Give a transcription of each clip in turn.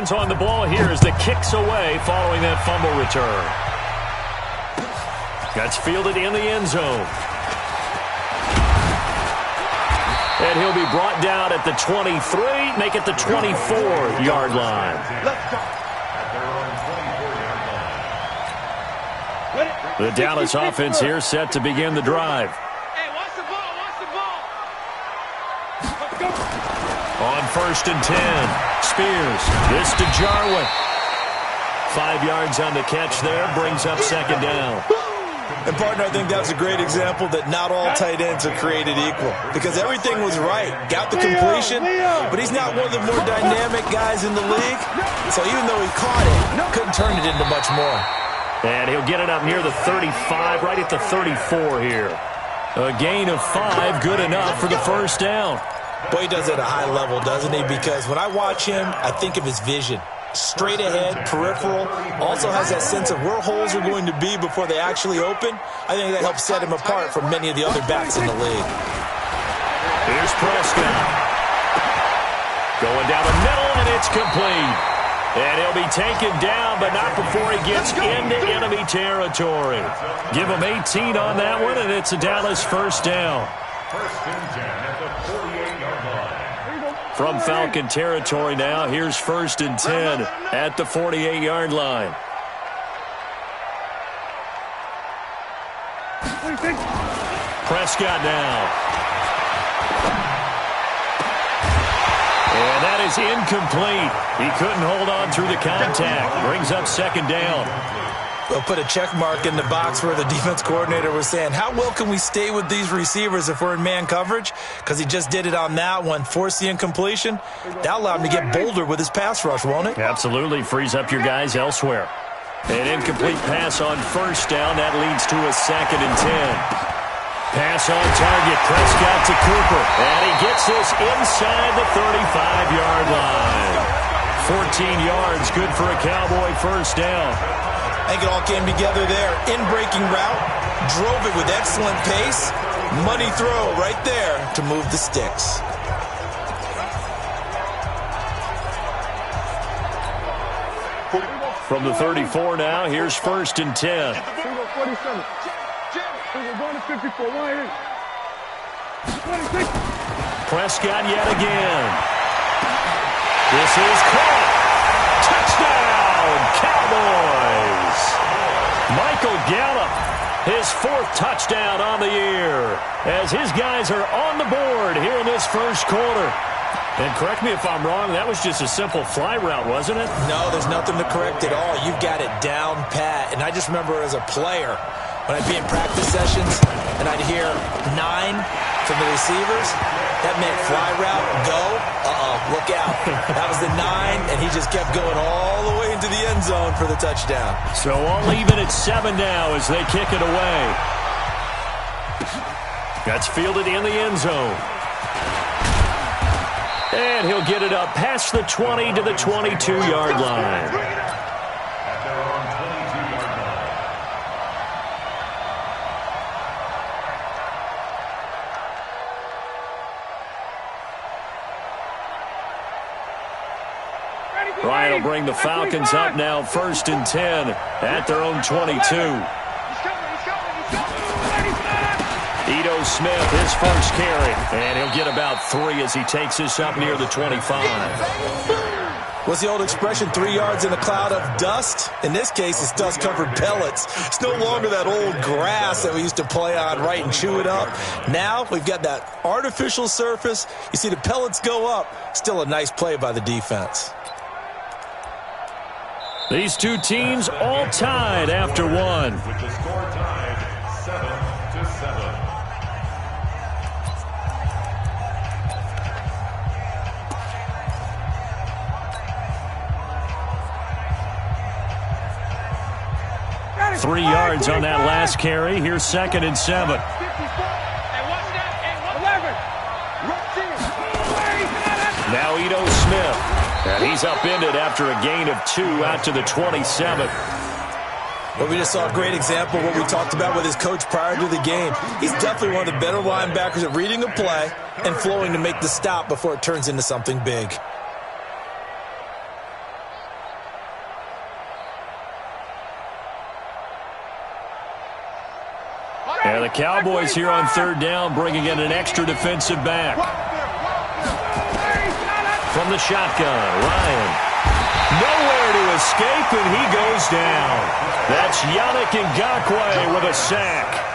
hands on the ball here as the kick's away following that fumble return. That's fielded in the end zone. And he'll be brought down at the 23, make it the 24-yard line. The Dallas offense here set to begin the drive. Hey, watch the ball, watch the ball. Let's go. On 1st and 10, Spears. This to Jarwin. 5 yards on the catch there, brings up 2nd down. And, partner, I think that's a great example that not all tight ends are created equal. Because everything was right. Got the completion, but he's not one of the more dynamic guys in the league. So even though he caught it, couldn't turn it into much more. And he'll get it up near the 35, right at the 34 here. A gain of 5, good enough for the 1st down. Boy, he does it at a high level, doesn't he? Because when I watch him, I think of his vision. Straight ahead, peripheral, also has that sense of where holes are going to be before they actually open. I think that helps set him apart from many of the other backs in the league. Here's Prescott. Going down the middle, and it's complete. And he'll be taken down, but not before he gets into enemy territory. Give him 18 on that one, and it's a Dallas 1st down. 1st and 10 at the 48-yard line. From Falcon territory now, here's 1st and 10 at the 48-yard line. Prescott now. And that is incomplete. He couldn't hold on through the contact. Brings up 2nd down. They'll put a check mark in the box where the defense coordinator was saying, how well can we stay with these receivers if we're in man coverage? Because he just did it on that one, forced the incompletion. That allowed him to get bolder with his pass rush, won't it? Absolutely. Frees up your guys elsewhere. An incomplete pass on 1st down. That leads to a 2nd and 10. Pass on target. Prescott to Cooper. And he gets this inside the 35-yard line. 14 yards. Good for a Cowboy 1st down. I think it all came together there. In-breaking route. Drove it with excellent pace. Money throw right there to move the sticks. From the 34 now, here's 1st and 10. Prescott yet again. This is caught. Touchdown, Cowboys. Michael Gallup, his 4th touchdown on the year, as his guys are on the board here in this 1st quarter. And correct me if I'm wrong, that was just a simple fly route, wasn't it? No, there's nothing to correct at all. You've got it down pat. And I just remember as a player, when I'd be in practice sessions and I'd hear 9 from the receivers, that meant fly route, go, look out. That was the 9, and he just kept going all the way into the end zone for the touchdown. So all even at 7 now as they kick it away. That's fielded in the end zone. And he'll get it up past the 20 to the 22-yard line. Ryan will bring the Falcons up now 1st and 10 at their own 22. Ito Smith, his 1st carry, and he'll get about 3 as he takes this up near the 25. What's the old expression, 3 yards in a cloud of dust? In this case, it's dust-covered pellets. It's no longer that old grass that we used to play on, right, and chew it up. Now we've got that artificial surface. You see the pellets go up. Still a nice play by the defense. These two teams all tied after one. With the score tied 7-7. 3 yards on that last carry. Here's 2nd and 7. Now Ito Smith. And he's upended after a gain of 2 out to the 27. Well, we just saw a great example of what we talked about with his coach prior to the game. He's definitely one of the better linebackers at reading a play and flowing to make the stop before it turns into something big. And the Cowboys here on third down, bringing in an extra defensive back. From the shotgun, Ryan. Nowhere to escape, and he goes down. That's Yannick Ngakoue with a sack.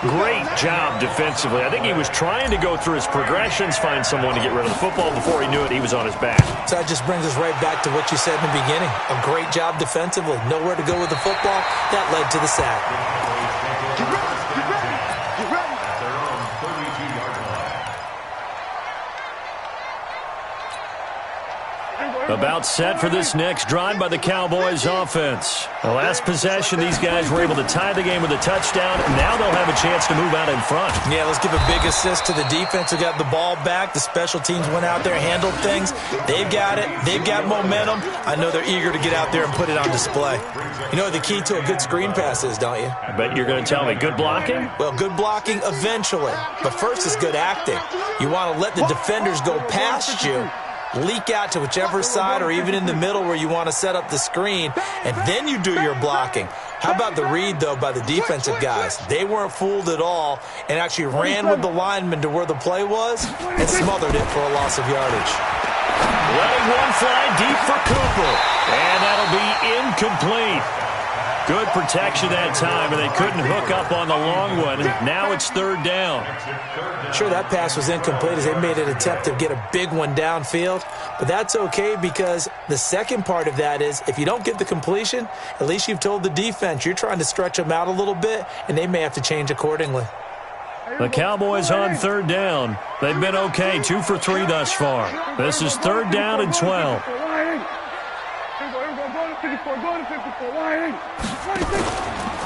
Great job defensively. I think he was trying to go through his progressions, find someone to get rid of the football. Before he knew it, he was on his back. So that just brings us right back to what you said in the beginning. A great job defensively. Nowhere to go with the football. That led to the sack. Get ready. At their own 32-yard line. About set for this next drive by the Cowboys offense. The last possession, these guys were able to tie the game with a touchdown. Now they'll have a chance to move out in front. Yeah, let's give a big assist to the defense who got the ball back. The special teams went out there, handled things. They've got it. They've got momentum. I know they're eager to get out there and put it on display. You know what the key to a good screen pass is, don't you? I bet you're going to tell me. Good blocking? Well, good blocking eventually. But first is good acting. You want to let the defenders go past you, leak out to whichever side or even in the middle where you want to set up the screen, and then you do your blocking. How about the read, though, by the defensive guys? They weren't fooled at all and actually ran with the lineman to where the play was and smothered it for a loss of yardage. Letting one fly deep for Cooper, and that'll be incomplete. Good protection that time, and they couldn't hook up on the long one. Now it's third down. Sure, that pass was incomplete as they made an attempt to get a big one downfield, but that's okay because the second part of that is if you don't get the completion, at least you've told the defense you're trying to stretch them out a little bit, and they may have to change accordingly. The Cowboys on third down. They've been okay, 2 for 3 thus far. This is third down and 12.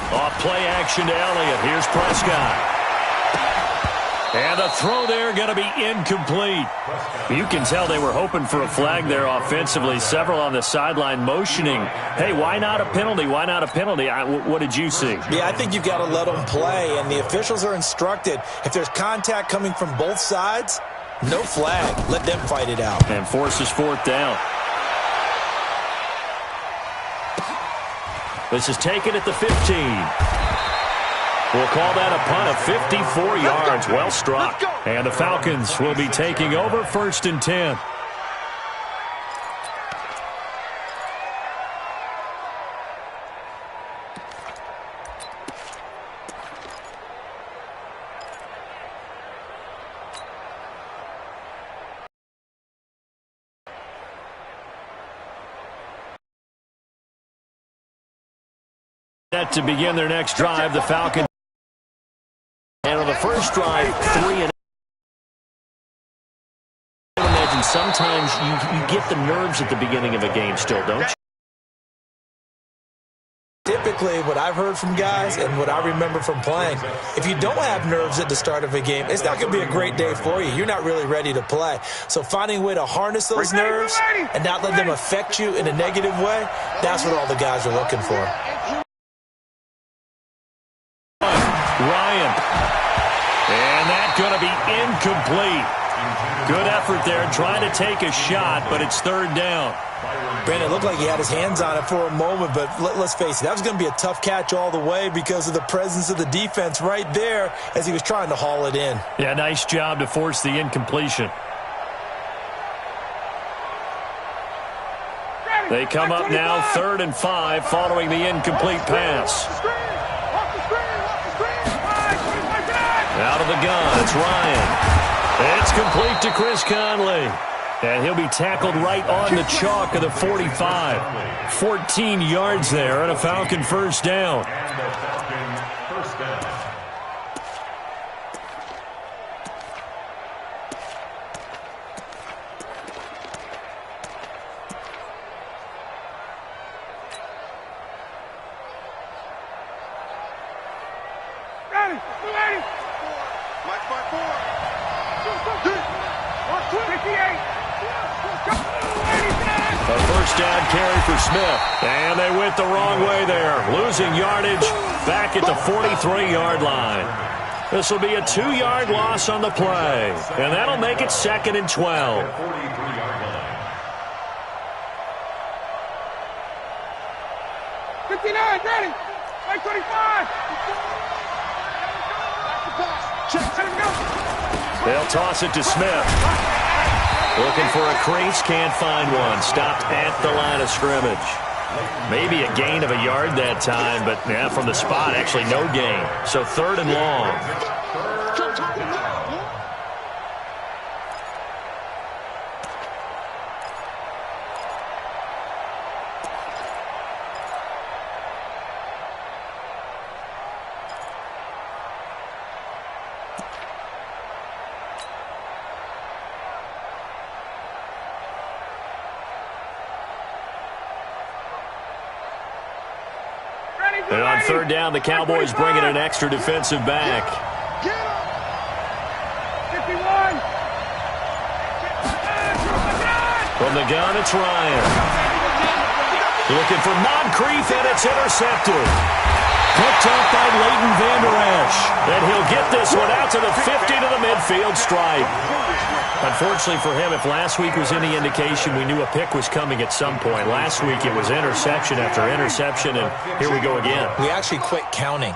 Off play action to Elliott. Here's Prescott. And the throw there going to be incomplete. You can tell they were hoping for a flag there offensively. Several on the sideline motioning, hey, why not a penalty? Why not a penalty? What did you see? Yeah, I think you've got to let them play, and the officials are instructed. If there's contact coming from both sides, no flag. Let them fight it out. And forces fourth down. This is taken at the 15. We'll call that a punt of 54 yards. Well struck. And the Falcons will be taking over first and 10. That to begin their next drive, the Falcons. And on the first drive, 3 and I imagine sometimes you get the nerves at the beginning of a game still, don't you? Typically, what I've heard from guys and what I remember from playing, if you don't have nerves at the start of a game, it's not going to be a great day for you. You're not really ready to play. So finding a way to harness those nerves and not let them affect you in a negative way, that's what all the guys are looking for. Ryan. And that's going to be incomplete. Good effort there trying to take a shot, but it's third down. Brandon, it looked like he had his hands on it for a moment, but let's face it, that was going to be a tough catch all the way because of the presence of the defense right there as he was trying to haul it in. Yeah, nice job to force the incompletion. They come up now 3rd and 5 following the incomplete pass. Out of the gun, it's Ryan. It's complete to Chris Conley. And he'll be tackled right on the chalk of the 45. 14 yards there and a Falcon first down. A first down carry for Smith. And they went the wrong way there. Losing yardage back at the 43-yard line. This will be a 2-yard loss on the play. And that'll make it 2nd and 12. 59, ready. 25. They'll toss it to Smith. Looking for a crease, can't find one. Stopped at the line of scrimmage. Maybe a gain of a yard that time, but yeah, from the spot, actually no gain. So 3rd and long. And on 3rd down, the Cowboys bring in an extra defensive back. From the gun, it's Ryan. Looking for Moncrief, and it's intercepted. Picked up by Leighton Vander Esch. And he'll get this one out to the 50 to the midfield stripe. Unfortunately for him, if last week was any indication, we knew a pick was coming at some point. Last week it was interception after interception, and here we go again. We actually quit counting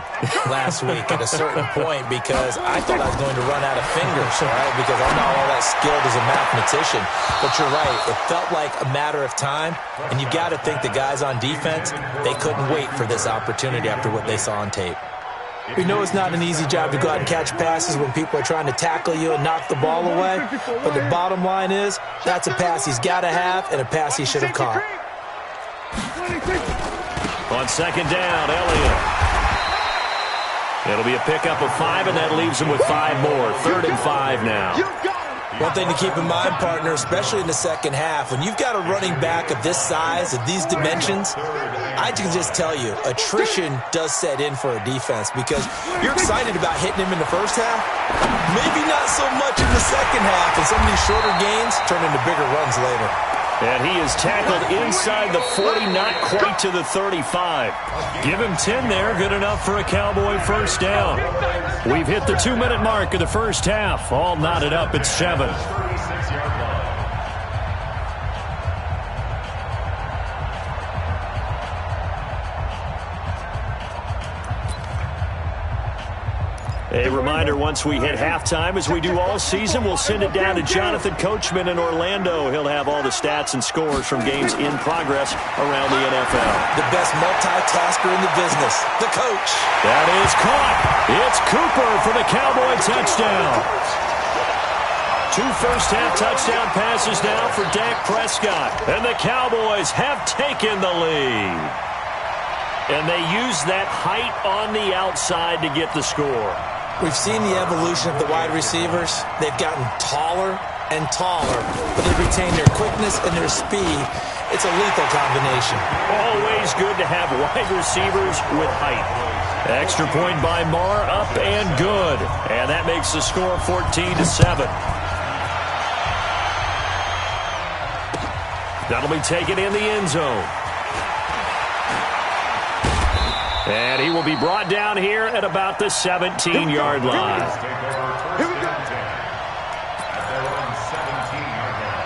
last week at a certain point because I thought I was going to run out of fingers, right? Because I'm not all that skilled as a mathematician. But you're right. It felt like a matter of time, and you got to think the guys on defense, they couldn't wait for this opportunity after what they saw on tape. We know it's not an easy job to go out and catch passes when people are trying to tackle you and knock the ball away. But the bottom line is, that's a pass he's got to have and a pass he should have caught. On 2nd down, Elliott. It'll be a pickup of 5, and that leaves him with 5 more. 3rd and 5 now. One thing to keep in mind, partner, especially in the second half, when you've got a running back of this size, of these dimensions, I can just tell you, attrition does set in for a defense because you're excited about hitting him in the first half, maybe not so much in the second half, and some of these shorter gains turn into bigger runs later. And he is tackled inside the 40, not quite to the 35. Give him 10 there, good enough for a Cowboy first down. We've hit the 2-minute mark of the first half. All knotted up at 7. A reminder, once we hit halftime, as we do all season, we'll send it down to Jonathan Coachman in Orlando. He'll have all the stats and scores from games in progress around the NFL. The best multitasker in the business, the coach. That is caught. It's Cooper for the Cowboy touchdown. 2 first-half touchdown passes now for Dak Prescott. And the Cowboys have taken the lead. And they use that height on the outside to get the score. We've seen the evolution of the wide receivers. They've gotten taller and taller, but they've retained their quickness and their speed. It's a lethal combination. Always good to have wide receivers with height. Extra point by Marr, up and good. And that makes the score 14-7. That'll be taken in the end zone. And he will be brought down here at about the 17-yard line. Here we go. At their own 17-yard line.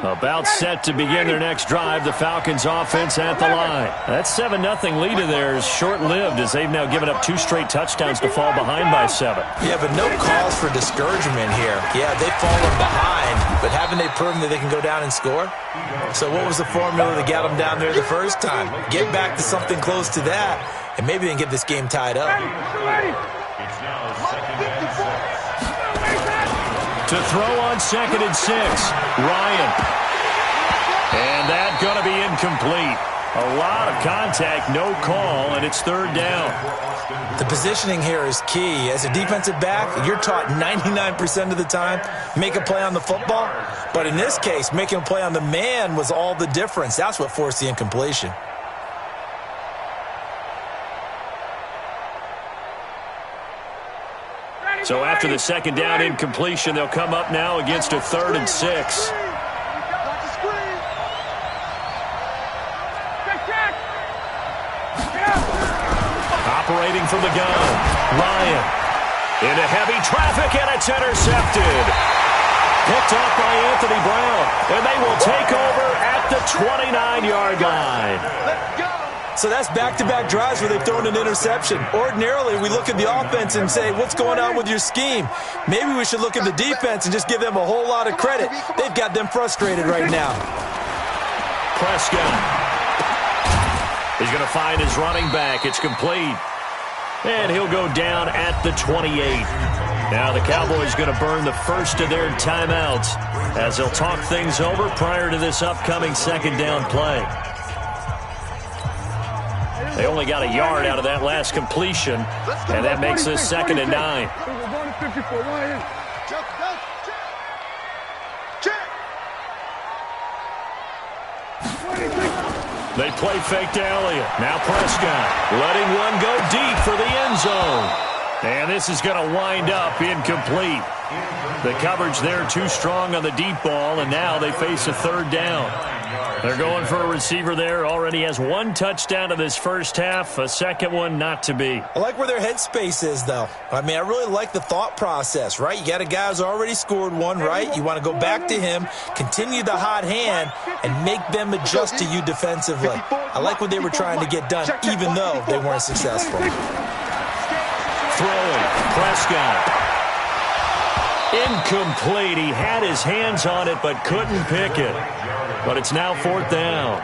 About set to begin their next drive, the Falcons offense at the line. That 7-0 lead of theirs short-lived as they've now given up 2 straight touchdowns to fall behind by 7. Yeah, but no cause for discouragement here. Yeah, they've fallen behind, but haven't they proven that they can go down and score? So what was the formula that got them down there the first time? Get back to something close to that, and maybe they can get this game tied up. It's now 2nd and 6. To throw on 2nd and 6, Ryan. And that's going to be incomplete. A lot of contact, no call, and it's 3rd down. The positioning here is key. As a defensive back, you're taught 99% of the time, make a play on the football. But in this case, making a play on the man was all the difference. That's what forced the incompletion. So after the 2nd down incompletion, they'll come up now against a 3rd and 6. Operating from the gun, Ryan. Into heavy traffic, and it's intercepted. Picked off by Anthony Brown. And they will take over at the 29-yard line. Let's go. So that's back-to-back drives where they've thrown an interception. Ordinarily, we look at the offense and say, what's going on with your scheme? Maybe we should look at the defense and just give them a whole lot of credit. They've got them frustrated right now. Prescott. He's going to find his running back. It's complete. And he'll go down at the 28. Now the Cowboys going to burn the first of their timeouts as they'll talk things over prior to this upcoming second down play. They only got a yard out of that last completion, and that makes this 2nd and 9. They play fake to Elliott. Now Prescott letting one go deep for the end zone. And this is going to wind up incomplete. The coverage there too strong on the deep ball, and now they face a 3rd down. They're going for a receiver there. Already has 1 touchdown in this first half. A second one not to be. I like where their headspace is, though. I mean, I really like the thought process, right? You got a guy who's already scored one, right? You want to go back to him, continue the hot hand, and make them adjust to you defensively. I like what they were trying to get done, even though they weren't successful. Throwing. Prescott. Incomplete. He had his hands on it but couldn't pick it. But it's now 4th down.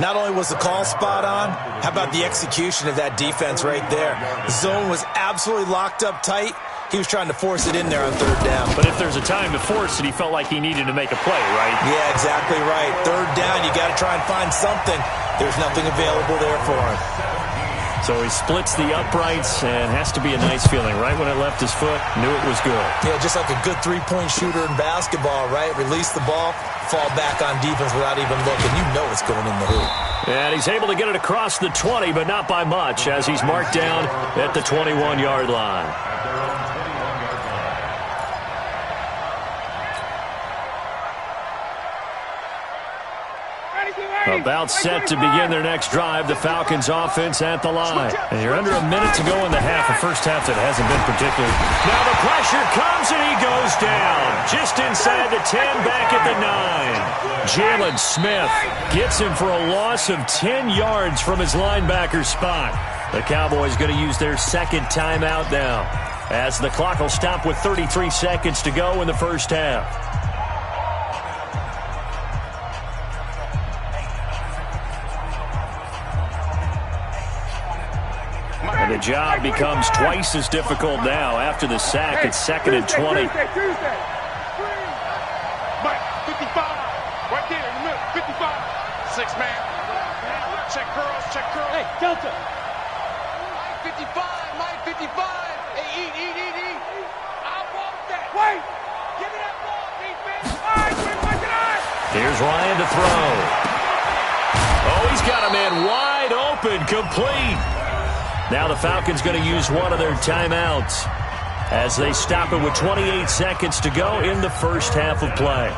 Not only was the call spot on, how about the execution of that defense right there? The zone was absolutely locked up tight. He was trying to force it in there on 3rd down. But if there's a time to force it, he felt like he needed to make a play, right? Yeah, exactly right. 3rd down, you got to try and find something. There's nothing available there for him. So he splits the uprights, and has to be a nice feeling. Right when it left his foot, knew it was good. Yeah, just like a good three-point shooter in basketball, right? Release the ball, fall back on defense without even looking. You know it's going in the hoop. And he's able to get it across the 20, but not by much, as he's marked down at the 21-yard line. About set to begin their next drive. The Falcons offense at the line. And you're under a minute to go in the half. A first half that hasn't been particularly. Now the pressure comes and he goes down. Just inside the 10, back at the 9. Jalen Smith gets him for a loss of 10 yards from his linebacker spot. The Cowboys going to use their 2nd timeout now, as the clock will stop with 33 seconds to go in the first half. And the job becomes twice as difficult now after the sack. It's 2nd and 20. Mike, 55. Right there in the middle, 55. 6 man. Check curls, check curls. Hey, Delta. Mike 55, Mike 55. Hey, eat. I want that. Wait. Give me that ball, defense. All right, quick, watch it. Here's Ryan to throw. Oh, he's got a man wide open, complete. Now the Falcons going to use one of their timeouts as they stop it with 28 seconds to go in the first half of play.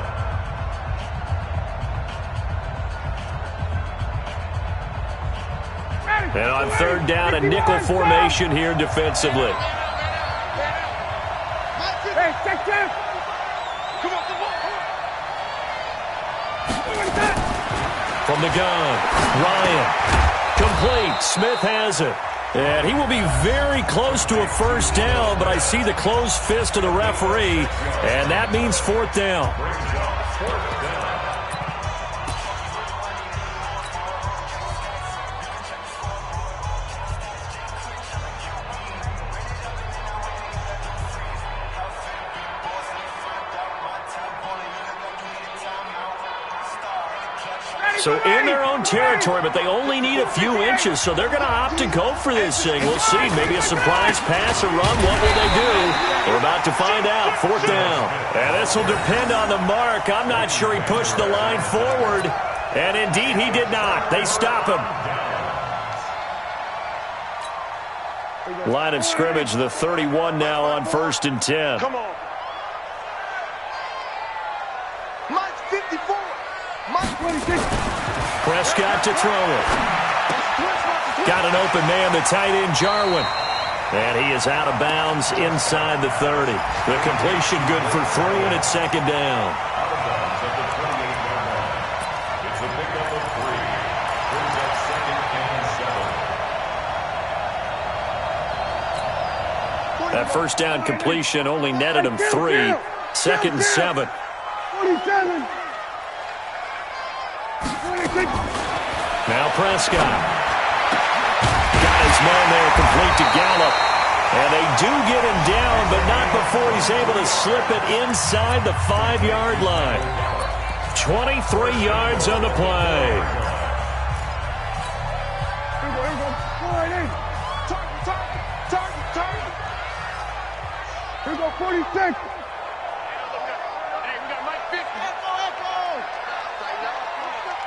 And on 3rd down, a nickel formation here defensively. Hey, check this. Come on. From the gun, Ryan. Complete. Smith has it. And he will be very close to a first down, but I see the closed fist of the referee, and that means 4th down. So in their own territory, but they only need a few inches, so they're going to opt to go for this thing. We'll see. Maybe a surprise pass or run. What will they do? We're about to find out. 4th down. And this will depend on the mark. I'm not sure he pushed the line forward. And indeed, he did not. They stop him. Line of scrimmage, the 31 now on 1st and 10. Come on. Mike 54. Mike 26. Prescott to throw it. Got an open man, the tight end, Jarwin. And he is out of bounds inside the 30. The completion good for 3, and it's second down. Out of bounds at the 28-yard line. It's a pickup of 3. Brings up second and 7. That first down completion only netted him 3. Second and 7. 47. Now Prescott. Got his man there, complete to Gallup. And they do get him down, but not before he's able to slip it inside the 5-yard line. 23 yards on the play. Here we go, 46. Hey, we got Mike 50.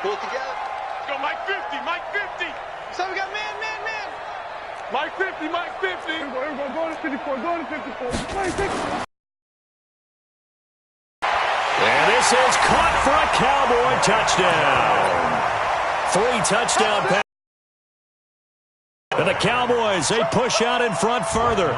Pull it together. Let's go, Mike 50, Mike 50. So we got man. Mike 50, Mike 50. Here we go, go to 54, go to 54. 26. And this is caught for a Cowboy touchdown. 3 touchdown passes. And the Cowboys, they push out in front further.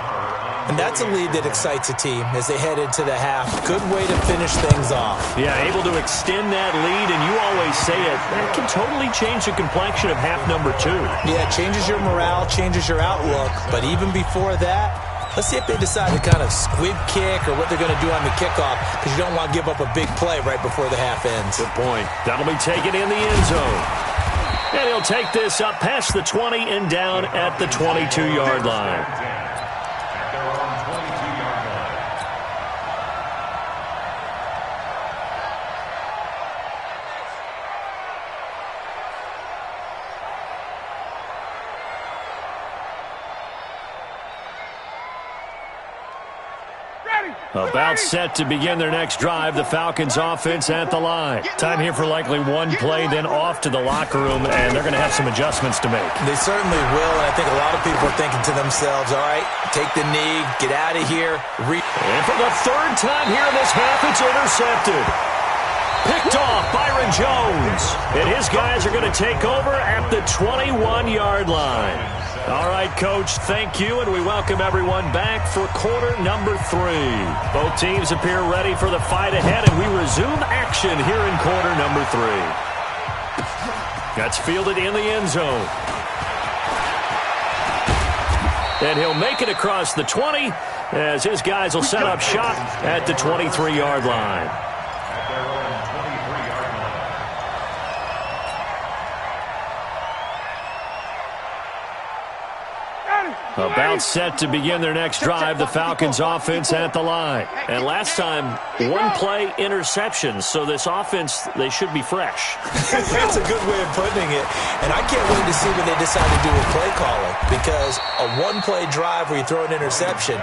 And that's a lead that excites a team as they head into the half. Good way to finish things off. Yeah, able to extend that lead, and you always say it, that can totally change the complexion of half number 2. Yeah, it changes your morale, changes your outlook. But even before that, let's see if they decide to kind of squib kick or what they're going to do on the kickoff, because you don't want to give up a big play right before the half ends. Good point. That'll be taken in the end zone. And he'll take this up past the 20 and down at the 22-yard line. About set to begin their next drive, the Falcons offense at the line. Time here for likely one play, then off to the locker room, and they're going to have some adjustments to make. They certainly will, and I think a lot of people are thinking to themselves, all right, take the knee, get out of here. And for the 3rd time here in this half, it's intercepted. Picked off Byron Jones. And his guys are going to take over at the 21-yard line. All right, Coach, thank you, and we welcome everyone back for quarter number 3. Both teams appear ready for the fight ahead, and we resume action here in quarter number 3. That's fielded in the end zone. And he'll make it across the 20 as his guys will set up shop at the 23-yard line. About set to begin their next drive, the Falcons offense at the line. And last time, 1 play interception, so this offense, they should be fresh. That's a good way of putting it. And I can't wait to see what they decide to do with play calling, because a 1-play drive where you throw an interception,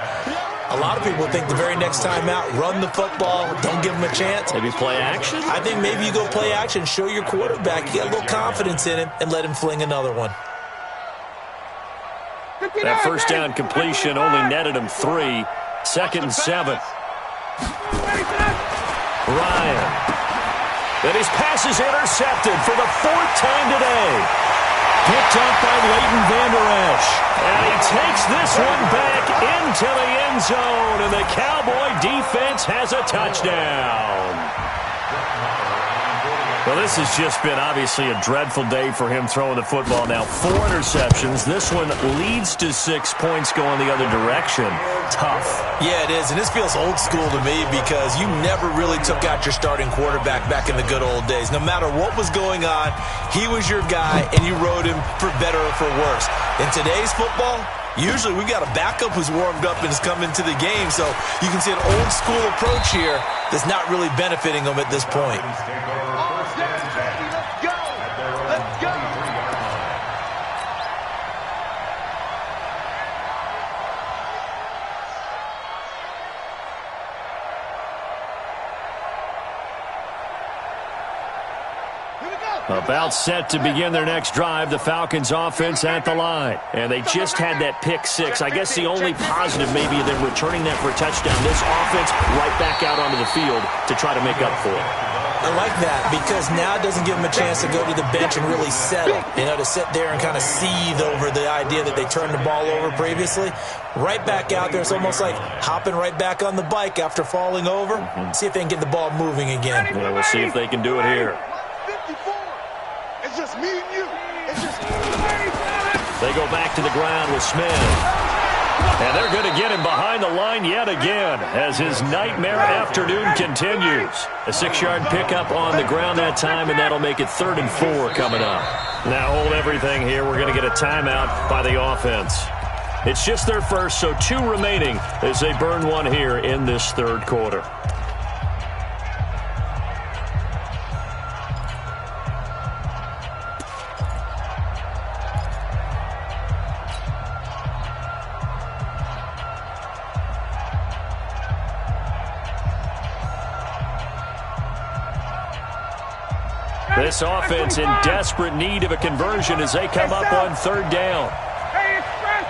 a lot of people think the very next time out, run the football, don't give them a chance. Maybe play action? I think maybe you go play action, show your quarterback, you got a little confidence in him, and let him fling another one. That first down completion only netted him 3. Second and 7. Ryan. And his pass is intercepted for the 4th time today. Picked up by Leighton Vander Esch. And he takes this one back into the end zone. And the Cowboy defense has a touchdown. Well, this has just been obviously a dreadful day for him throwing the football. Now 4 interceptions. This one leads to 6 points going the other direction. Tough. Yeah, it is, and this feels old school to me because you never really took out your starting quarterback back in the good old days. No matter what was going on, he was your guy, and you rode him for better or for worse. In today's football, usually we got a backup who's warmed up and has come into the game, so you can see an old school approach here that's not really benefiting them at this point. About set to begin their next drive, the Falcons offense at the line. And they just had that pick 6. I guess the only positive maybe of them returning that for a touchdown. This offense right back out onto the field to try to make up for it. I like that because now it doesn't give him a chance to go to the bench and really settle. To sit there and kind of seethe over the idea that they turned the ball over previously. Right back out there. It's almost like hopping right back on the bike after falling over. See if they can get the ball moving again. Yeah, we'll see if they can do it here. 54. It's just me and you. It's just They go back to the ground with Smith. And they're going to get him behind the line yet again as his nightmare afternoon continues. A 6-yard pickup on the ground that time, and that'll make it 3rd and 4 coming up. Now hold everything here. We're going to get a timeout by the offense. It's just their first, so 2 remaining as they burn one here in this 3rd quarter. This offense in desperate need of a conversion as they come up on 3rd down. Hey, express!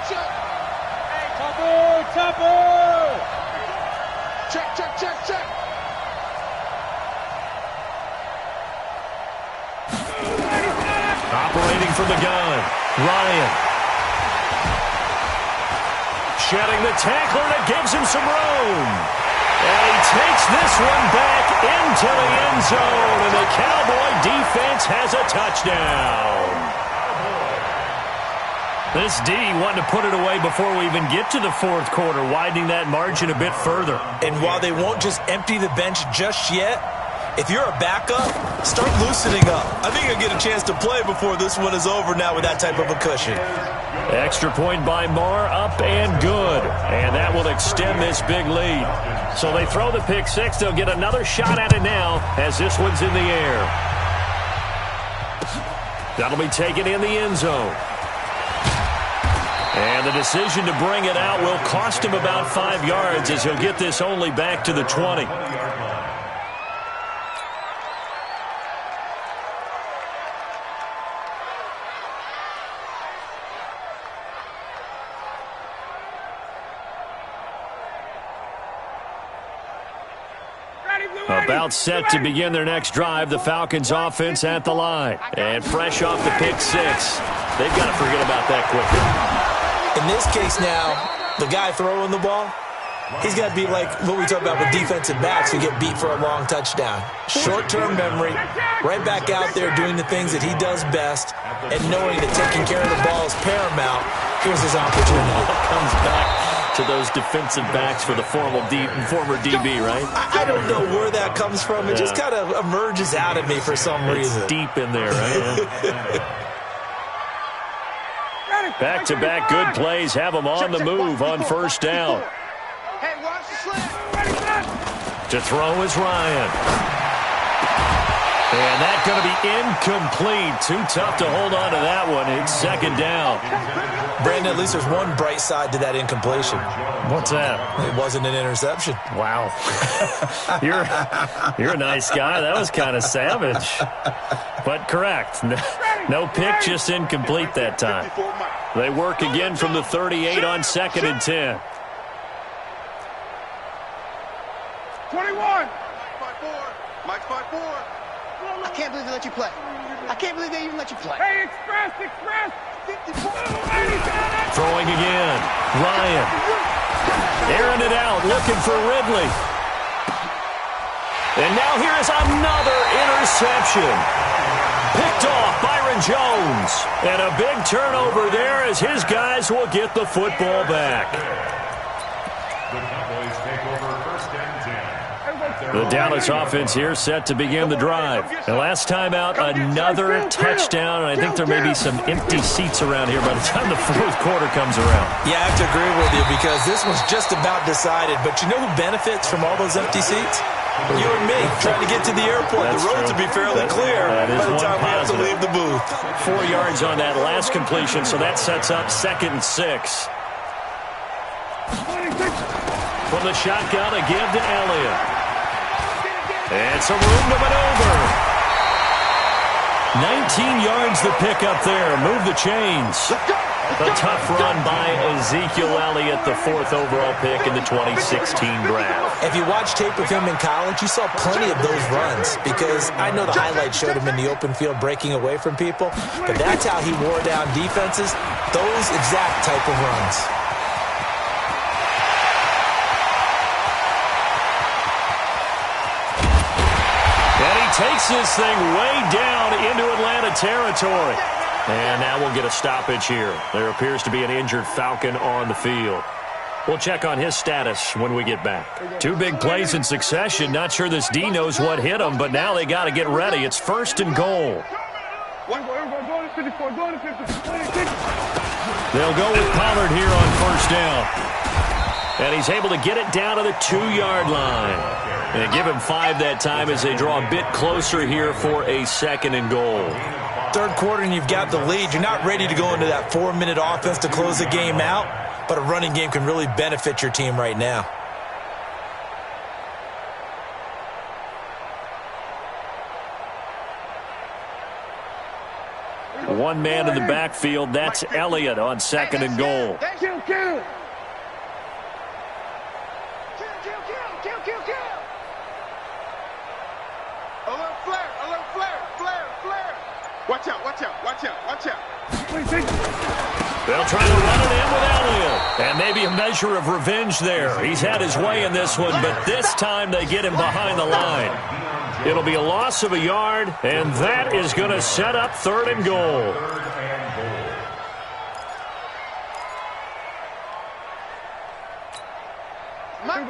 check. Hey, Tupper! Check. Operating from the gun, Ryan. Shedding the tackler that gives him some room. And he takes this one back into the end zone, and the Cowboy defense has a touchdown. This D wanted to put it away before we even get to the 4th quarter, widening that margin a bit further. And while they won't just empty the bench just yet, if you're a backup, start loosening up. I think you'll get a chance to play before this one is over now with that type of a cushion. Extra point by Marr, up and good. And that will extend this big lead. So they throw the pick 6. They'll get another shot at it now as this one's in the air. That'll be taken in the end zone. And the decision to bring it out will cost him about 5 yards as he'll get this only back to the 20. About set to begin their next drive, the Falcons offense at the line. And fresh off the pick 6, they've got to forget about that quickly. In this case now, the guy throwing the ball, he's got to be like what we talk about with defensive backs who get beat for a long touchdown. Short-term memory, right back out there doing the things that he does best, and knowing that taking care of the ball is paramount. Here's his opportunity. Comes back to those defensive backs for the former DB, right? I don't know where that comes from. It just kind of emerges out of me for some reason. It's deep in there, right? Back-to-back good plays have them on the move on 1st down. Hey, watch the slant. To throw is Ryan. And that's going to be incomplete. Too tough to hold on to that one. It's 2nd down. Brandon, at least there's one bright side to that incompletion. What's that? It wasn't an interception. Wow. You're a nice guy. That was kind of savage. But correct. No pick, just incomplete that time. They work again from the 38 on 2nd and 10. 21! Mike's by 4. I can't believe they let you play. I can't believe they even let you play. Hey, express! 54. Throwing again. Ryan. Airing it out, looking for Ridley. And now here is another interception. Picked off Byron Jones. And a big turnover there as his guys will get the football back. The Cowboys take over 1st and 10. The Dallas offense here set to begin the drive. And last time out, another touchdown. And I think there may be some empty seats around here by the time the 4th quarter comes around. Yeah, I have to agree with you because this was just about decided. But you know who benefits from all those empty seats? You and me, trying to get to the airport. That's the roads true. will be fairly clear by That is the one time we have to positive. leave the booth. 4 yards on that last completion, so that sets up 2nd and 6. From the shotgun, a give to Elliott. And some room to maneuver. 19 yards the pick up there. Move the chains. A tough run by Ezekiel Elliott, the 4th overall pick in the 2016 draft. If you watch tape of him in college, you saw plenty of those runs because I know the highlights showed him in the open field breaking away from people, but that's how he wore down defenses, those exact type of runs. And he takes this thing way down into Atlanta territory. And now we'll get a stoppage here. There appears to be an injured Falcon on the field. We'll check on his status when we get back. 2 big plays in succession. Not sure this D knows what hit him, but now they got to get ready. It's 1st and goal. They'll go with Pollard here on 1st down. And he's able to get it down to the 2-yard line. And give him 5 that time as they draw a bit closer here for a 2nd and goal. 3rd quarter and you've got the lead. You're not ready to go into that 4-minute offense to close the game out, but a running game can really benefit your team right now. One man in the backfield. That's Elliott on 2nd and goal. Kill. A little flare. Watch out. They'll try to run it in with Elliott. And maybe a measure of revenge there. He's had his way in this one, but this time they get him behind the line. It'll be a loss of a yard, and that is going to set up 3rd and goal. Come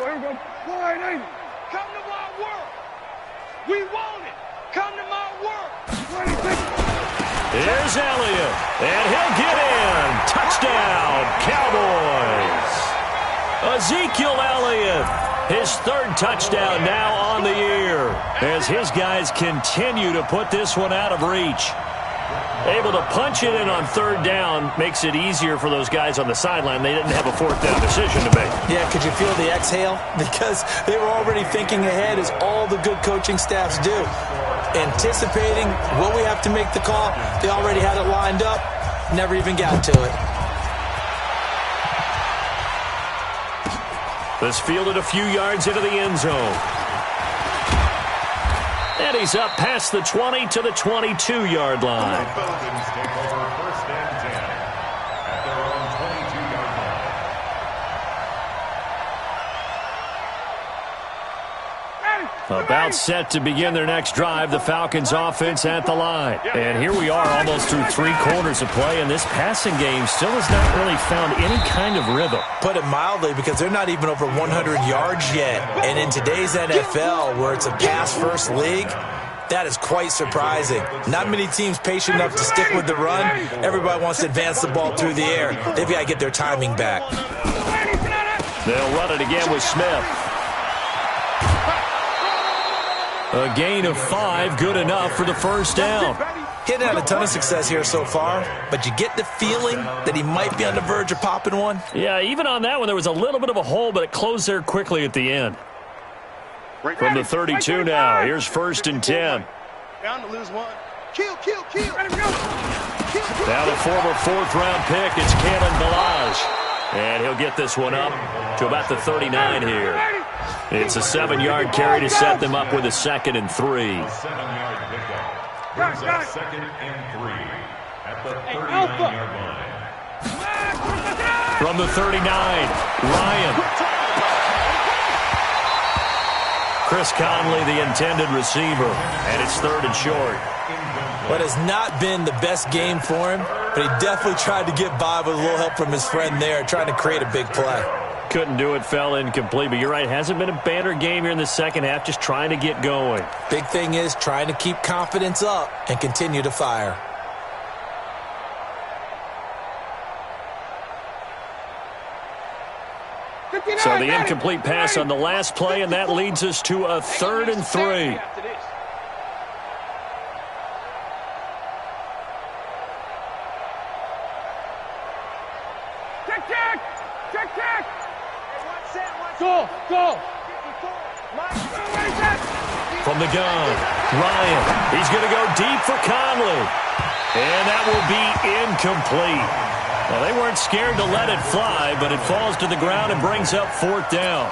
to my world. We want it. Come to my world. Here's Elliott, and he'll get in. Touchdown, Cowboys. Ezekiel Elliott, his 3rd touchdown now on the year as his guys continue to put this one out of reach. Able to punch it in on 3rd down makes it easier for those guys on the sideline. They didn't have a 4th down decision to make. Yeah, could you feel the exhale? Because they were already thinking ahead, as all the good coaching staffs do. Anticipating, will we have to make the call? They already had it lined up, never even got to it. This fielded a few yards into the end zone. And he's up past the 20 to the 22-yard line. The Falcons take over 1st and 10 at their own 22-yard line. About set to begin their next drive, the Falcons offense at the line. And here we are almost through 3 quarters of play, and this passing game still has not really found any kind of rhythm. Put it mildly, because they're not even over 100 yards yet. And in today's NFL, where it's a pass-first league, that is quite surprising. Not many teams patient enough to stick with the run. Everybody wants to advance the ball through the air. They've got to get their timing back. They'll run it again with Smith. A gain of 5, good enough for the 1st down. He hasn't had a ton of success here so far, but you get the feeling that he might be on the verge of popping one. Yeah, even on that one, there was a little bit of a hole, but it closed there quickly at the end. From the 32 now, here's 1st and 10. Bound to lose one. Kill. Now the former 4th-round pick, it's Kalen Ballage. And he'll get this one up to about the 39 here. It's a 7-yard carry to set them up with a 2nd and 3. 7-yard pickup brings up 2nd and 3 at the 39-yard line. From the 39, Ryan. Chris Conley, the intended receiver, and it's 3rd and short. What has not been the best game for him, but he definitely tried to get by with a little help from his friend there, trying to create a big play. Couldn't do it, fell incomplete, but you're right, hasn't been a banner game here in the 2nd half, just trying to get going. Big thing is trying to keep confidence up and continue to fire. So the incomplete pass on the last play, and that leads us to a 3rd and 3. Check. Go. From the gun, Ryan. He's going to go deep for Conley. And that will be incomplete. Well, they weren't scared to let it fly, but it falls to the ground and brings up 4th down.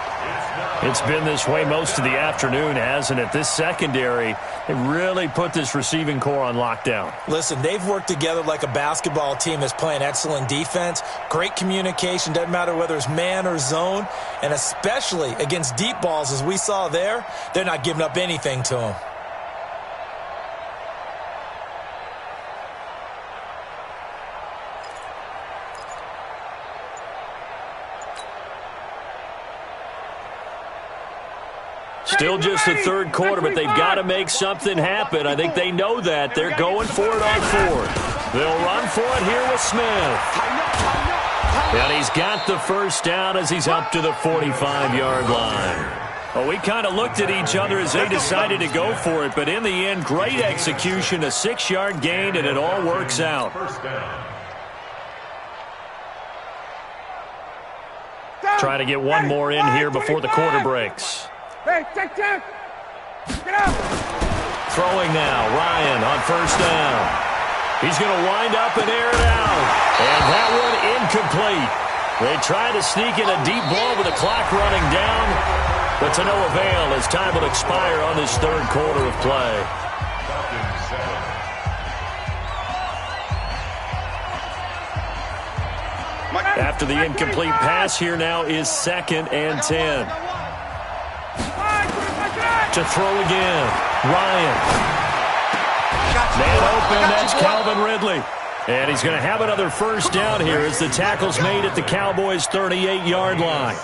It's been this way most of the afternoon, hasn't it? This secondary, they really put this receiving core on lockdown. Listen, they've worked together like a basketball team that's playing excellent defense. Great communication, doesn't matter whether it's man or zone. And especially against deep balls, as we saw there, they're not giving up anything to them. Still just the 3rd quarter, but they've got to make something happen. I think they know that. They're going for it on 4th. They'll run for it here with Smith. And he's got the 1st down as he's up to the 45-yard line. Well, we kind of looked at each other as they decided to go for it, but in the end, great execution, a 6-yard gain, and it all works out. Trying to get one more in here before the quarter breaks. Hey, check. Get out. Throwing now, Ryan on 1st down. He's going to wind up and air it out. And that one incomplete. They try to sneak in a deep ball with the clock running down, but to no avail as time will expire on this 3rd quarter of play. After the incomplete pass, here now is 2nd and 10. To throw again, Ryan. Man open, that's Calvin Ridley. And he's going to have another 1st down here as the tackle's made at the Cowboys' 38-yard line.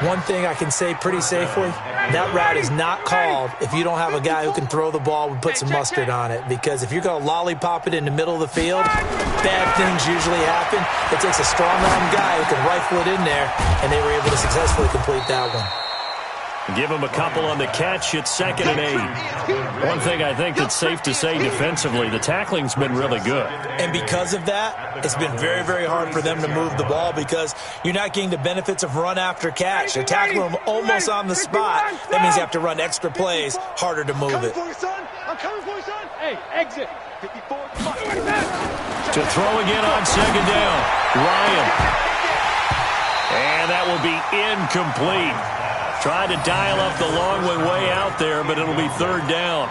One thing I can say pretty safely, that route is not called if you don't have a guy who can throw the ball and put some mustard on it. Because if you're going to lollipop it in the middle of the field, bad things usually happen. It takes a strong-arm guy who can rifle it in there, and they were able to successfully complete that one. Give him a couple on the catch. It's 2nd and 8. One thing I think that's safe to say defensively, the tackling's been really good. And because of that, it's been very, very hard for them to move the ball because you're not getting the benefits of run after catch. They're tackling them almost on the spot. That means you have to run extra plays, harder to move it. I'm coming for you, son. Hey, exit. 54. To throw again on 2nd down, Ryan. And that will be incomplete. Tried to dial up the long one way out there, but it'll be 3rd down.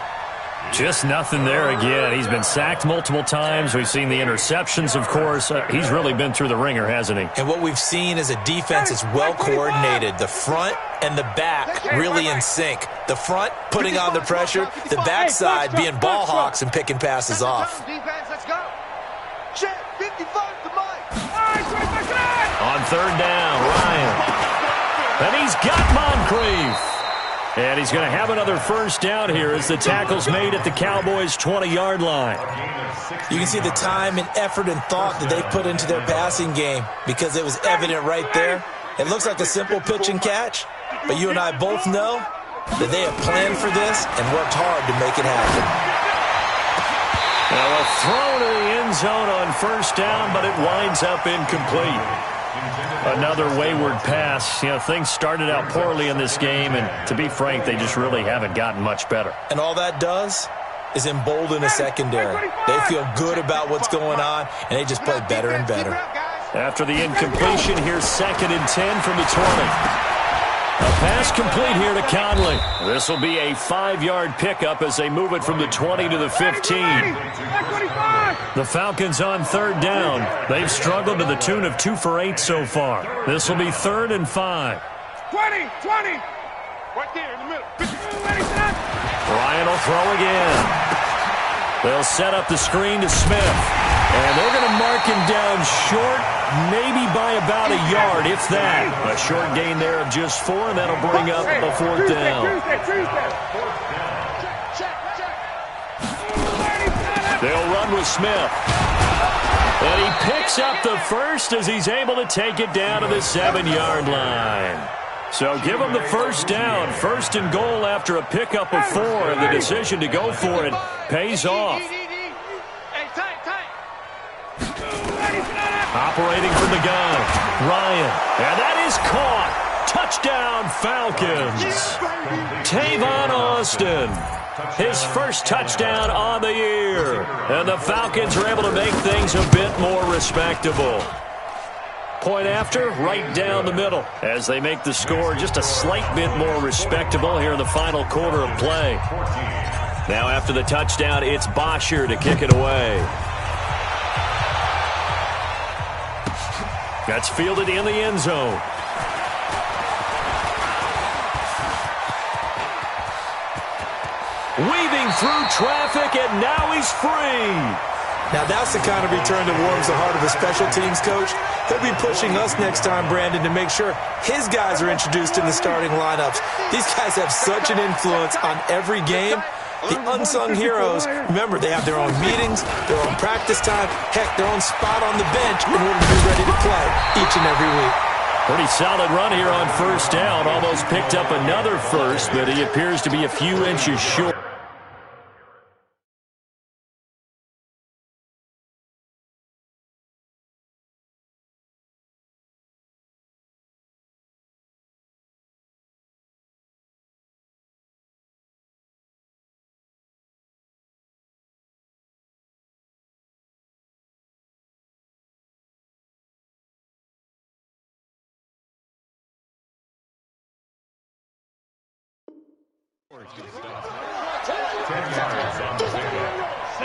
Just nothing there again. He's been sacked multiple times. We've seen the interceptions, of course. He's really been through the ringer, hasn't he? And what we've seen is a defense that's well coordinated. The front and the back really in sync. The front putting on the pressure, the backside being ball hawks and picking passes off. Let's go. Check 55 to Mike. On 3rd down, Ryan. And he's got Moncrief. And he's going to have another 1st down here as the tackle's made at the Cowboys' 20-yard line. You can see the time and effort and thought that they put into their passing game because it was evident right there. It looks like a simple pitch and catch, but you and I both know that they have planned for this and worked hard to make it happen. Now a throw to the end zone on 1st down, but it winds up incomplete. Another wayward pass. You know, things started out poorly in this game, and to be frank, they just really haven't gotten much better. And all that does is embolden a secondary. They feel good about what's going on, and they just play better and better. After the incompletion, here's 2nd and 10 from the 20. A pass complete here to Conley. This will be a 5-yard pickup as they move it from the 20 to the 15. The Falcons on 3rd down. They've struggled to the tune of 2 for 8 so far. This will be 3rd and 5. 20. Right there in the middle. Ryan will throw again. They'll set up the screen to Smith. And they're going to mark him down short, maybe by about a yard, if that. A short gain there of just 4, and that'll bring up a 4th down. They'll run with Smith. And he picks up the 1st as he's able to take it down to the 7-yard line. So give him the 1st down. 1st and goal after a pickup of 4. And the decision to go for it pays off. Operating from the gun, Ryan. And that is caught. Touchdown, Falcons. Tavon Austin. His first touchdown on the year. And the Falcons are able to make things a bit more respectable. Point after, right down the middle, as they make the score just a slight bit more respectable here in the final quarter of play. Now after the touchdown, it's Bosher to kick it away. That's fielded in the end zone. Weaving through traffic, and now he's free. Now that's the kind of return that warms the heart of a special teams coach. He'll be pushing us next time, Brandon, to make sure his guys are introduced in the starting lineups. These guys have such an influence on every game. The unsung heroes, remember, they have their own meetings, their own practice time, heck, their own spot on the bench in order to be ready to play each and every week. Pretty solid run here on first down. Almost picked up another first, but he appears to be a few inches short.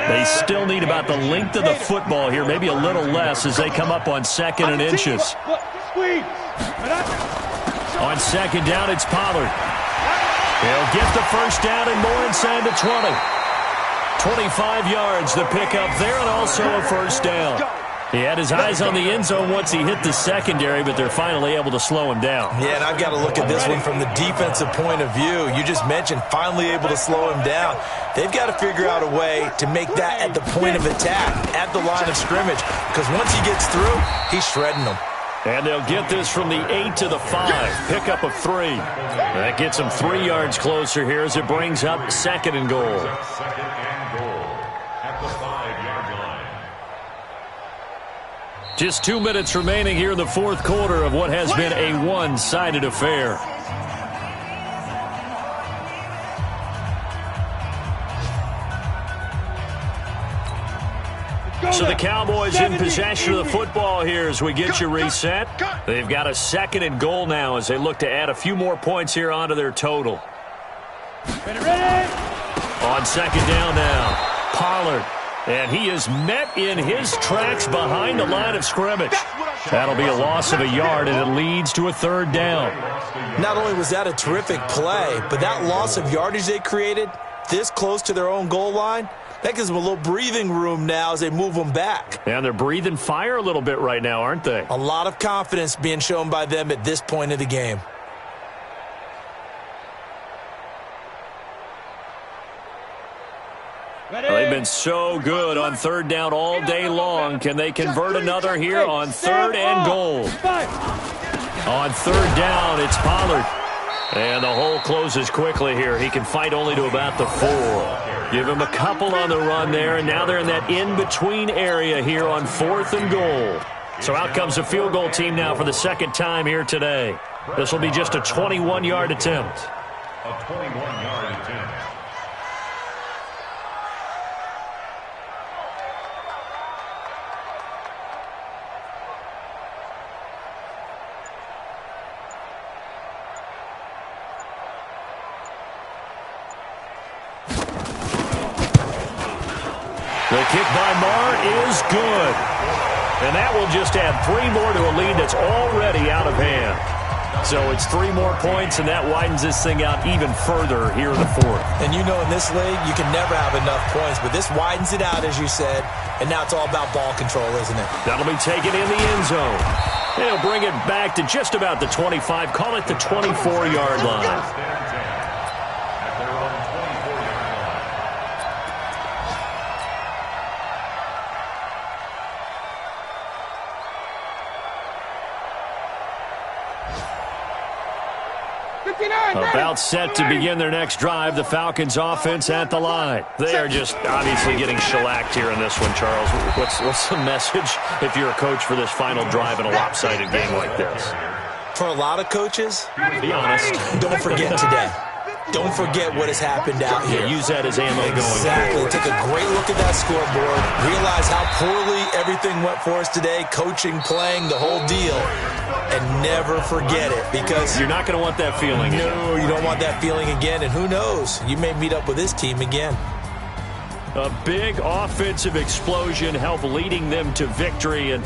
They still need about the length of the football here, maybe a little less as they come up on 2nd and inches. On 2nd down, it's Pollard. He'll get the first down and more inside the 20. 25 yards the pickup there and also a first down. He had his eyes on the end zone once he hit the secondary, but they're finally able to slow him down. Yeah, and I've got to look at this one from the defensive point of view. You just mentioned finally able to slow him down. They've got to figure out a way to make that at the point of attack, at the line of scrimmage, because once he gets through, he's shredding them. And they'll get this from the 8 to the 5. Pickup of 3. That gets them 3 yards closer here as it brings up 2nd and goal. 2nd and goal at the 5-yard line. Just 2 minutes remaining here in the fourth quarter of what has been a one-sided affair. So the Cowboys in possession of the football here as we get you reset. They've got a 2nd and goal now as they look to add a few more points here onto their total. On 2nd down now, Pollard. And he is met in his tracks behind the line of scrimmage. That'll be a loss of a yard, and it leads to a 3rd down. Not only was that a terrific play, but that loss of yardage they created this close to their own goal line, that gives them a little breathing room now as they move them back. And they're breathing fire a little bit right now, aren't they? A lot of confidence being shown by them at this point of the game. They've been so good on 3rd down all day long. Can they convert another here on 3rd and goal? On 3rd down, it's Pollard. And the hole closes quickly here. He can fight only to about the 4. Give him a couple on the run there, and now they're in that in-between area here on 4th and goal. So out comes the field goal team now for the 2nd time here today. This will be just a 21-yard attempt. A 21-yard attempt. The kick by Marr is good. And that will just add 3 more to a lead that's already out of hand. So it's 3 more points, and that widens this thing out even further here in the 4th. And you know in this league, you can never have enough points, but this widens it out, as you said, and now it's all about ball control, isn't it? That'll be taken in the end zone. They'll bring it back to just about the 25, call it the 24-yard line. About set to begin their next drive, the Falcons offense at the line. They are just obviously getting shellacked here in this one, Charles. What's the message if you're a coach for this final drive in a lopsided game like this? For a lot of coaches, be honest, don't forget today. Don't forget what has happened out here. Use that as ammo going Exactly. forward. Take a great look at that scoreboard. Realize how poorly everything went for us today. Coaching, playing, the whole deal. And never forget it, because You're not going to want that feeling again. no, you don't want that feeling again. And who knows? You may meet up with this team again. A big offensive explosion helped leading them to victory. And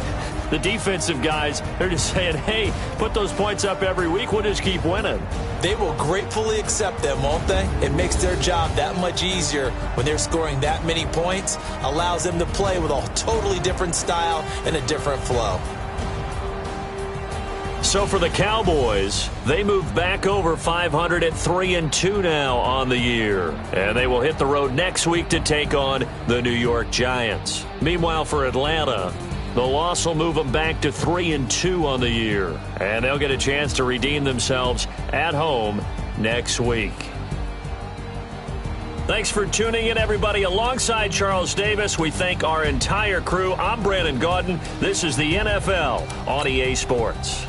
the defensive guys, they're just saying, hey, put those points up every week. We'll just keep winning. They will gratefully accept them, won't they? It makes their job that much easier when they're scoring that many points. Allows them to play with a totally different style and a different flow. So for the Cowboys, they move back over 500 at 3-2 now on the year. And they will hit the road next week to take on the New York Giants. Meanwhile, for Atlanta, the loss will move them back to 3-2 on the year. And they'll get a chance to redeem themselves at home next week. Thanks for tuning in, everybody. Alongside Charles Davis, we thank our entire crew. I'm Brandon Gaudin. This is the NFL on EA Sports.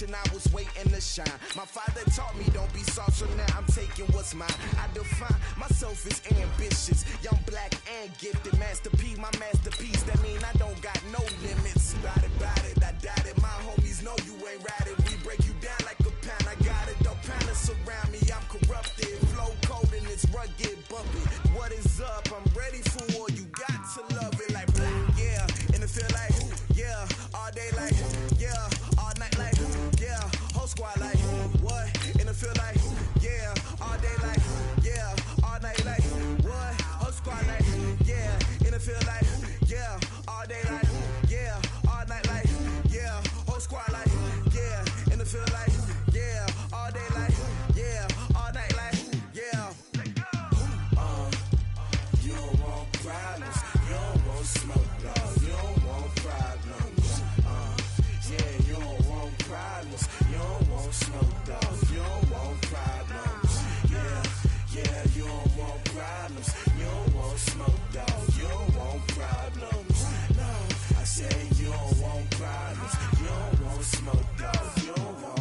I was waiting to shine. My father taught me don't be soft, so now I'm taking what's mine. I define myself as ambitious, young, black, and gifted. Master P, my masterpiece. That mean I don't got no limits. Bout it, I doubt it. My homies know you ain't ride it. We break you down like a pound. I got it, the pounders surround me. I'm corrupted, flow cold and it's rugged, bumpy. What is up? I'm ready for war. You got to love it like black, yeah. And it feel like, yeah, all day like, yeah, all night like, yeah, whole squad like, what? And it feel like, yeah, all day like, yeah, all night like, what? Whole squad like, yeah, and it feel like, yeah, all day like, yeah, all night like, yeah, whole squad like, yeah, and it feel like, yeah, all day like, yeah, all night like, yeah. You don't want problems, you don't want smoke, dog, you don't want problems. Yeah, you don't want problems, you don't want smoke, dog, you don't want problems. Yeah, you don't want problems, you don't want smoke, dog, you don't want problems. No, I say you don't want problems, you don't want smoke, dog, you don't want.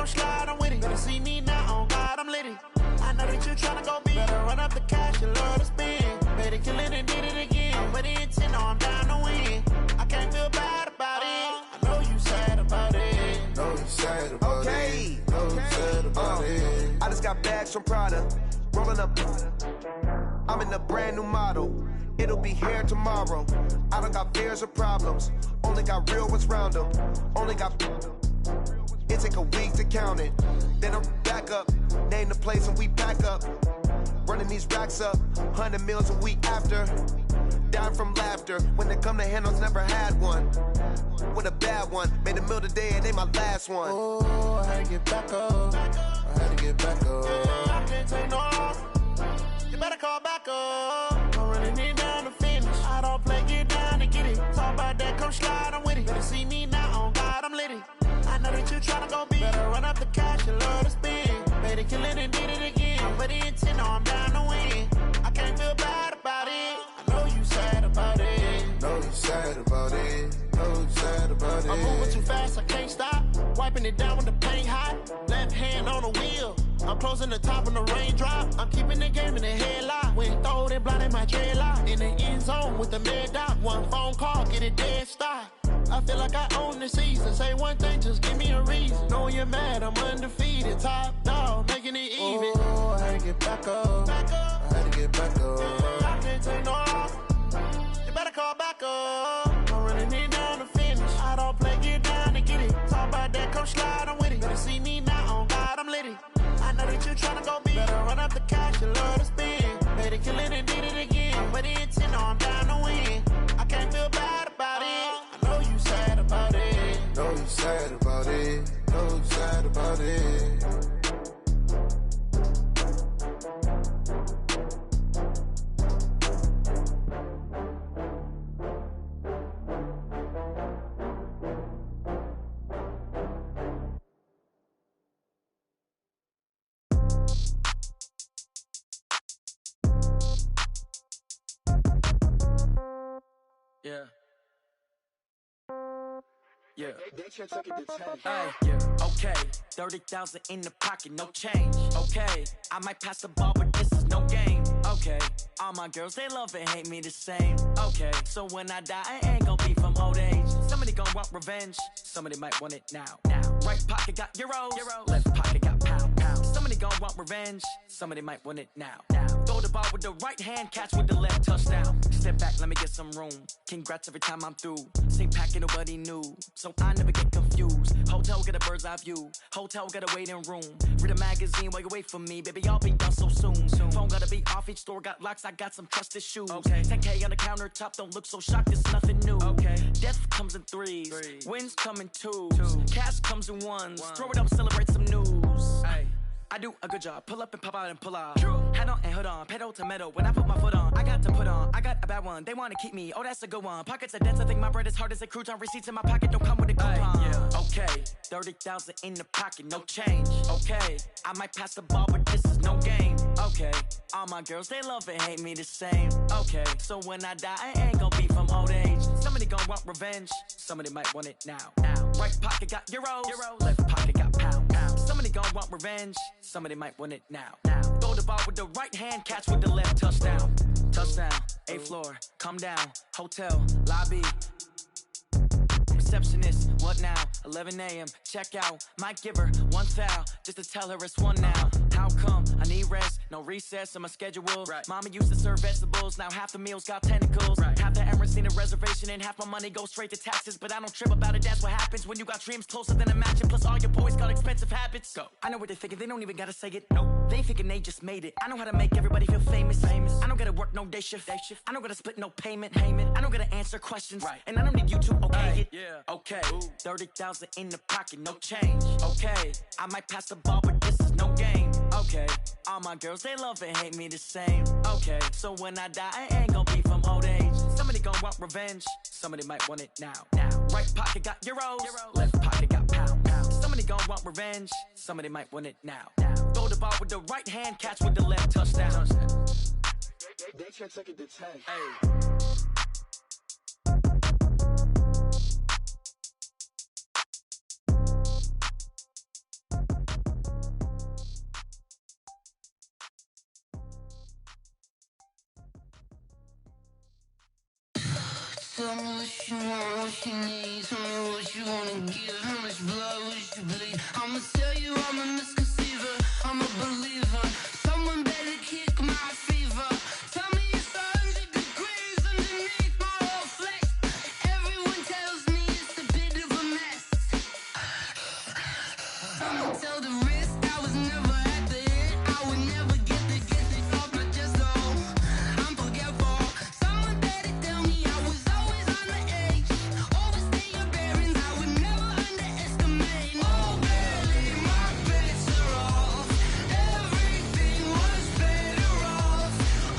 come slide, I'm with it. Better see me now, on God, I'm litty. I know that you tryna go big. Better run up the cash, you love to spend. Better kill it and did it again. But the intent, no, I'm down to win. I can't feel bad about it. I know you sad about it. Know you sad about it. Know you sad about it. I just got bags from Prada. Rolling up. I'm in a brand new model. It'll be here tomorrow. I don't got fears or problems. Only got real ones round them. Only got. It take a week to count it. Then I'm back up. Name the place and we pack up. Running these racks up. 100 meals a week after. Down from laughter. When they come to handles, never had one. With a bad one. Made a meal today and they my last one. Oh, I had to get back up. I had to get back up. I can't take no loss. You better call back up. I'm running it down to finish. I don't play, get down to get it. Talk about that, come slide, I'm with it. Better see me now, on God, I'm litty. I know that you tryna go big. Better run up the cash, you love to spend. Better kill it and did it again. But the intent, no, I'm down to win. I can't feel bad about it. I know you sad about it. Know you sad about it. Know you sad about it. I'm moving too fast, I can't stop. Wiping it down with the paint hot. Left hand on the wheel. I'm closing the top when the raindrop. I'm keeping the game in the headlock. When throwed it, blinded my dreadlock. In the end zone with the mad dot. One phone call, get it dead stop. I feel like I own the season. Say one thing, just give me a reason. Knowing you're mad, I'm undefeated. Top dog, making it even. Oh, I had to get back up. I had to get back up. I can't take no loss. You better call back up. I'm running it down to finish. I don't play, get down to get it. Talk about that, come slide, I'm with it. Better see me now, on God, I'm litty. I know that you tryna go big. Better run up the cash, you love to spend. Better kill it and did it again. But the intent, no, I'm down to win. I can't feel bad about it. I know you sad about it. Know you sad about it. Know you sad about it. Yeah. Yeah. Hey, yeah. Okay. 30,000 in the pocket, no change. Okay. I might pass the ball, but this is no game. Okay. All my girls, they love and hate me the same. Okay. So when I die, I ain't gonna be from old age. Somebody gonna want revenge. Somebody might want it now. Right pocket got euros. Left pocket got pounds. Somebody gonna want revenge. Somebody might want it now. Throw the ball with the right hand, catch with the left, touchdown. Step back, let me get some room. Congrats every time I'm through. Same packet, nobody knew. So I never get confused. Hotel got a bird's eye view. Hotel got a waiting room. Read a magazine while you wait for me. Baby, I'll be done so soon. Phone gotta be off, each store got locks. I got some trusted shoes. Okay. 10K on the countertop, don't look so shocked, it's nothing new. Okay. Death comes in threes. Wins come in twos. Cash comes in ones. Throw it up, celebrate some news. Hey. I do a good job, pull up and pop out and pull out. Hat on and hood on, pedal to metal. When I put my foot on, I got to put on. I got a bad one, they wanna keep me, oh that's a good one. Pockets are dense, I think my bread is hard as a crouton. Receipts in my pocket don't come with a coupon. Yeah. Okay, 30,000 in the pocket, no change. Okay, I might pass the ball, but this is no game. Okay, all my girls, they love and hate me the same. Okay, so when I die, I ain't gonna be from old age. Somebody gonna want revenge, somebody might want it now. Right pocket got euros. Left pocket got pounds. Somebody gonna want revenge, somebody might want it now. Throw the ball with the right hand, catch with the left, touchdown. Touchdown, 8th floor, come down, hotel, lobby. Receptionist, what now? 11 a.m., check out. Might give her one foul, just to tell her it's one now. How come? I need rest, no recess in my schedule. Mama used to serve vegetables, now half the meals got tentacles. Half the Emirates need a reservation and half my money goes straight to taxes. But I don't trip about it, that's what happens when you got dreams closer than a matching. Plus all your boys got expensive habits. Go. I know what they're thinking, they don't even gotta say it. Nope. They thinking they just made it. I know how to make everybody feel famous. I don't gotta work no day shift. I don't gotta split no payment. I don't gotta answer questions. And I don't need you to okay it. Okay, 30,000 in the pocket, no change. Okay, I might pass the ball, but this is no game. Okay, all my girls, they love and hate me the same. Okay, so when I die, I ain't gonna be from old age. Somebody gonna want revenge, somebody might want it now. Right pocket got euros, left pocket got pounds. Somebody gonna want revenge, somebody might want it now. Throw the ball with the right hand, catch with the left, touchdown. They can't take it to 10. Hey. Tell me what you want, what you need. Tell me what you wanna give. How much blood would you bleed? I'ma tell you I'm a misconceiver. I'm a believer. Someone better kick my fever. Tell me it's 100 degrees underneath my whole flesh. Everyone tells me it's a bit of a mess. I'ma tell the risk I was never at the end. I would never get this off my chest though. I'm forgetful. Someone better tell me I was always on the edge. Overstay your bearings, I would never underestimate. Oh, barely my bets are off. Everything was better off.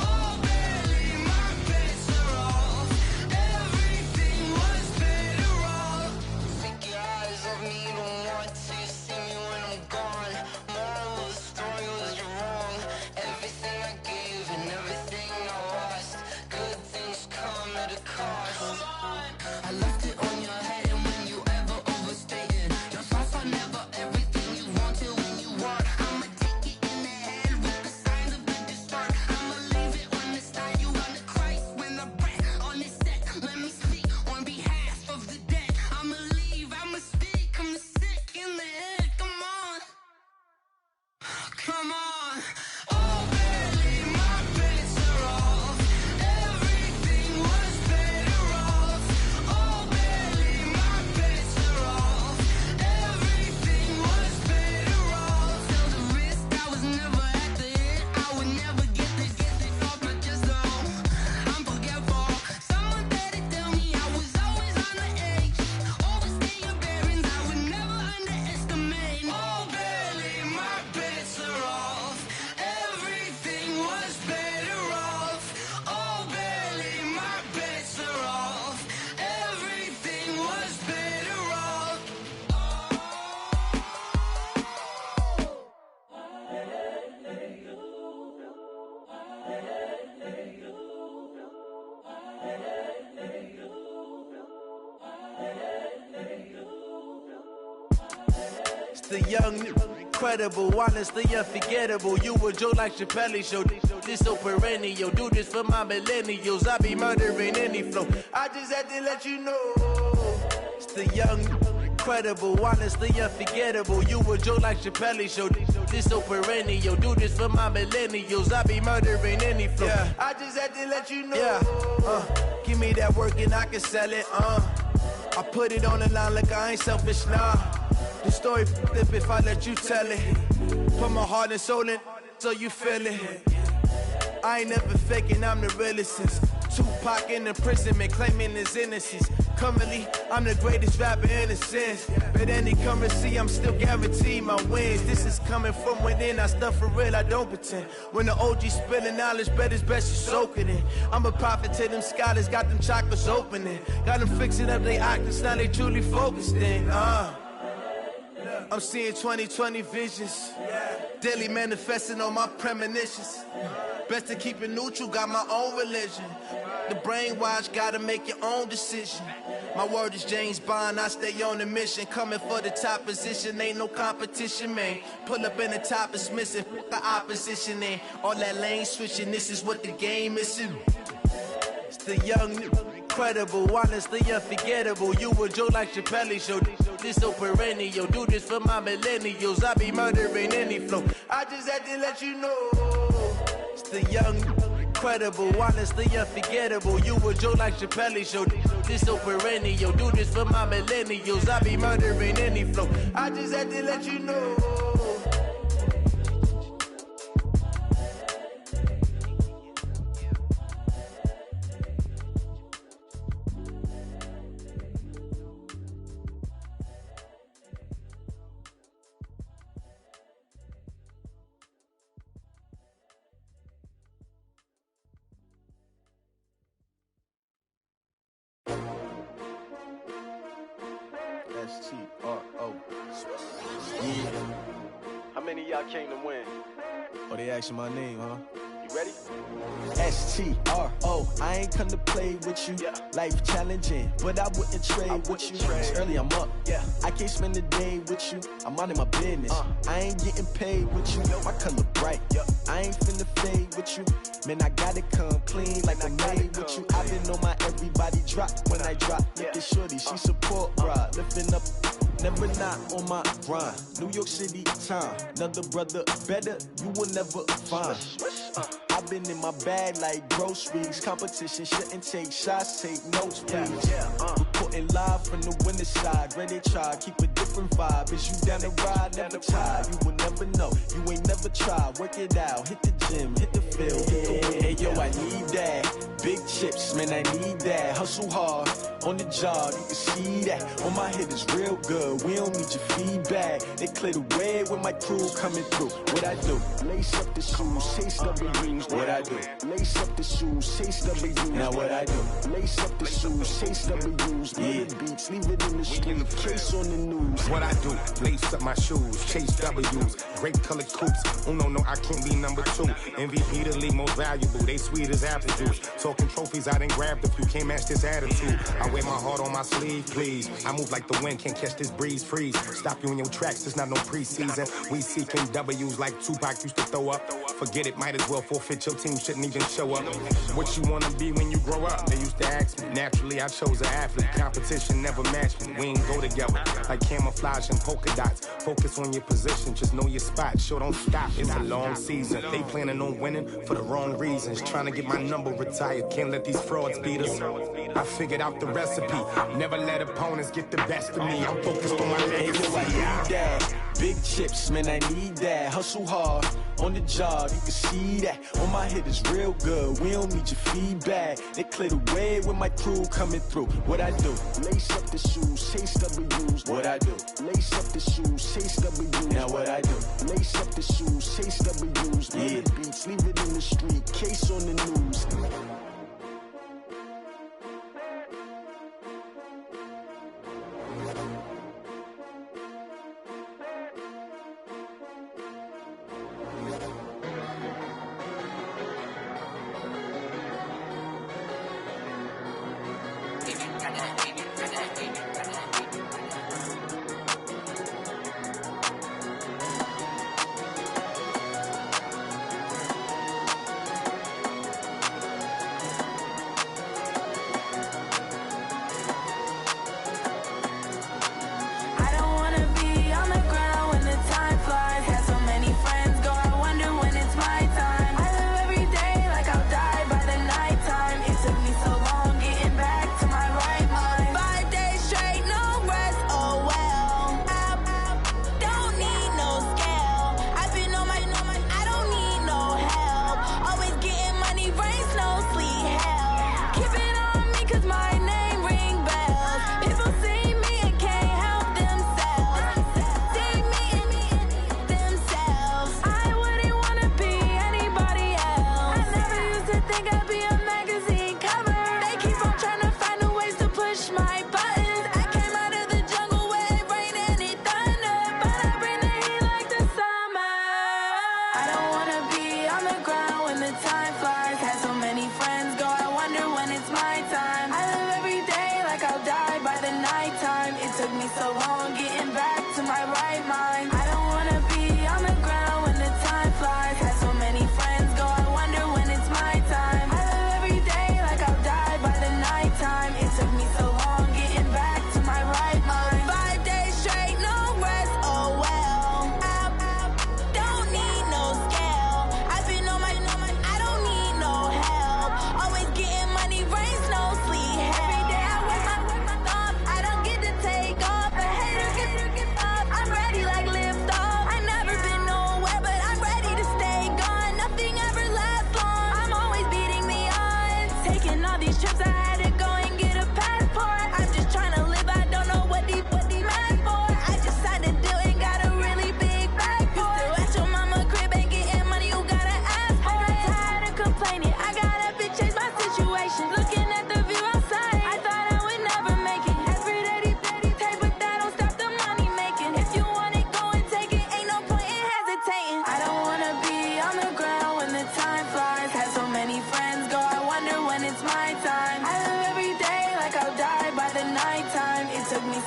Oh, barely my bets are off. Everything was better off. Take your eyes off me, don't want to see me when I'm gone. Moral of the story was you're wrong. Everything I gave and everything I lost. Good things come at a cost. I left it on your head, and when you ever overstay it, your thoughts are never everything you want till when you want. I'ma take it in the head with the signs of the distort. I'ma leave it on the side. You on the Christ when the breath on the set. Let me speak on behalf of the dead. I'ma leave, I'ma speak. I'm sick in the head. Come on, come on. Oh, barely my bets are off. Everything was better off. Oh, barely my bets are off. Everything was better off. Tell the risk I was never at the end. I would never get this off my chest though. I'm forgetful. Someone better tell me I was always on the edge. Overstay your bearings, I would never underestimate. Oh, barely my bets are off. Everything was better off. Oh, barely my bets are off. Everything was better off. It's the young, incredible, honestly unforgettable. You a Joe like Chappelle show. This so perennial. Do this for my millennials. I be murdering any flow. I just had to let you know. It's the young, incredible, honestly unforgettable. You a Joe like Chappelle show. This so perennial. Do this for my millennials. I be murdering any flow. Yeah. I just had to let you know. Yeah. Give me that work and I can sell it. I put it on the line like I ain't selfish, nah. The story flip if I let you tell it. Put my heart and soul in so you feel it. I ain't never faking, I'm the realest since Tupac in imprisonment, claiming his innocence. Currently, I'm the greatest rapper in a sense. But any currency, I'm still guaranteed my wins. This is coming from within, I stuff for real, I don't pretend. When the OG spilling knowledge, bet it's best you soak it in. I'm a prophet to them scholars, got them chakras opening. Got them fixing up they octaves, now they truly focused in. I'm seeing 2020 visions. Daily manifesting on my premonitions. Best to keep it neutral, got my own religion. The brainwash, gotta make your own decision. My word is James Bond, I stay on the mission. Coming for the top position, ain't no competition, man. Pull up in the top is missing, the opposition in. All that lane switching, this is what the game is. It's the young, incredible, honestly unforgettable. You a Joe like Chappelle show. This so perennial. Do this for my millennials. I be murdering any flow. I just had to let you know. It's the young, incredible, honestly unforgettable. You a Joe like Chappelle show. This so perennial. Do this for my millennials. I be murdering any flow. I just had to let you know. S-T-R-O. Yeah. How many of y'all came to win? Oh, they asking my name, huh? You ready? S-T-R-O. I ain't come to play with you. Yeah. Life challenging, but I wouldn't trade with you. It's early, I'm up. Yeah. I can't spend the day with you. I'm minding my business. I ain't getting paid with you. My color bright. I ain't finna fade with you. Man, I gotta come clean like I made with you. I've been on my everybody drop, when I drop, look at shorty, she support ride, lifting up, never not on my grind. New York City time, another brother better, you will never find. I've been in my bag like groceries. Competition shouldn't take shots, take notes, please. Reporting live from the winter side. Ready to try, keep a different vibe. Is you down the ride, never tired. You will never know, you ain't never tried. Work it out, hit the gym, hit the field, hit the wind. Hey yo, I need that. Big chips, man, I need that. Hustle hard, on the job, you can see that. On my head is real good, we don't need your feedback. They clear the way with my crew coming through. What I do? Lace up the shoes, chase W's. What I do? Lace up the shoes, chase W's. Now what I do? Lace up the shoes, chase W's. Yeah. Beats, leave it in the street, case on the news. What I do? Lace up my shoes, chase W's. Great colored coops. Oh no, I can't be number 2. MVP the league most valuable. They sweet as apple juice. Talking trophies, I done grabbed a few. Can't match this attitude. I wear my heart on my sleeve, please. I move like the wind, can't catch this breeze. Freeze. Stop you in your tracks. It's not no preseason. We seeking W's like Tupac used to throw up. Forget it, might as well forfeit. Your team shouldn't even show up. What you wanna be when you grow up? They used to ask me. Naturally, I chose an athlete. Competition never matched me. We ain't go together like camouflage and polka dots. Focus on your position, just know your spot. Sure, don't stop. It's a long season. They planning on winning for the wrong reasons. Trying to get my number retired. Can't let these frauds beat us. I figured out the recipe. Never let opponents get the best of me. I'm focused on my legacy. I need that. Big chips, man, I need that. Hustle hard, on the job, you can see that. On my head is real good, we don't need your feedback. They clear the way with my crew coming through. What I do? Lace up the shoes, chase W's. What I do? Lace up the shoes, chase W's. Now what I do? Lace up the shoes, chase W's. Yeah. Beats, leave it in the street, case on the news.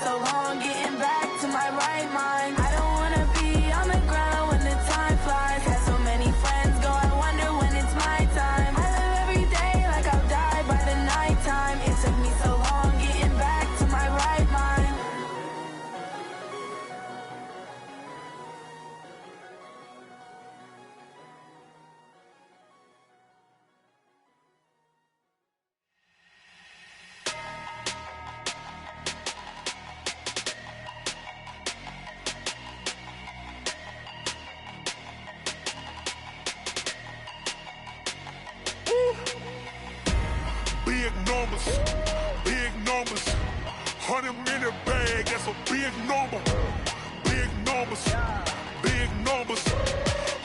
So long getting back to my right mind. I don't wanna be on the ground when the time flies. Had so many friends go, I wonder when it's my time. I live every day like I'll die by the nighttime. It took me so long. big numbers, big numbers. 100 minute bag, that's a big number. Big numbers, big numbers.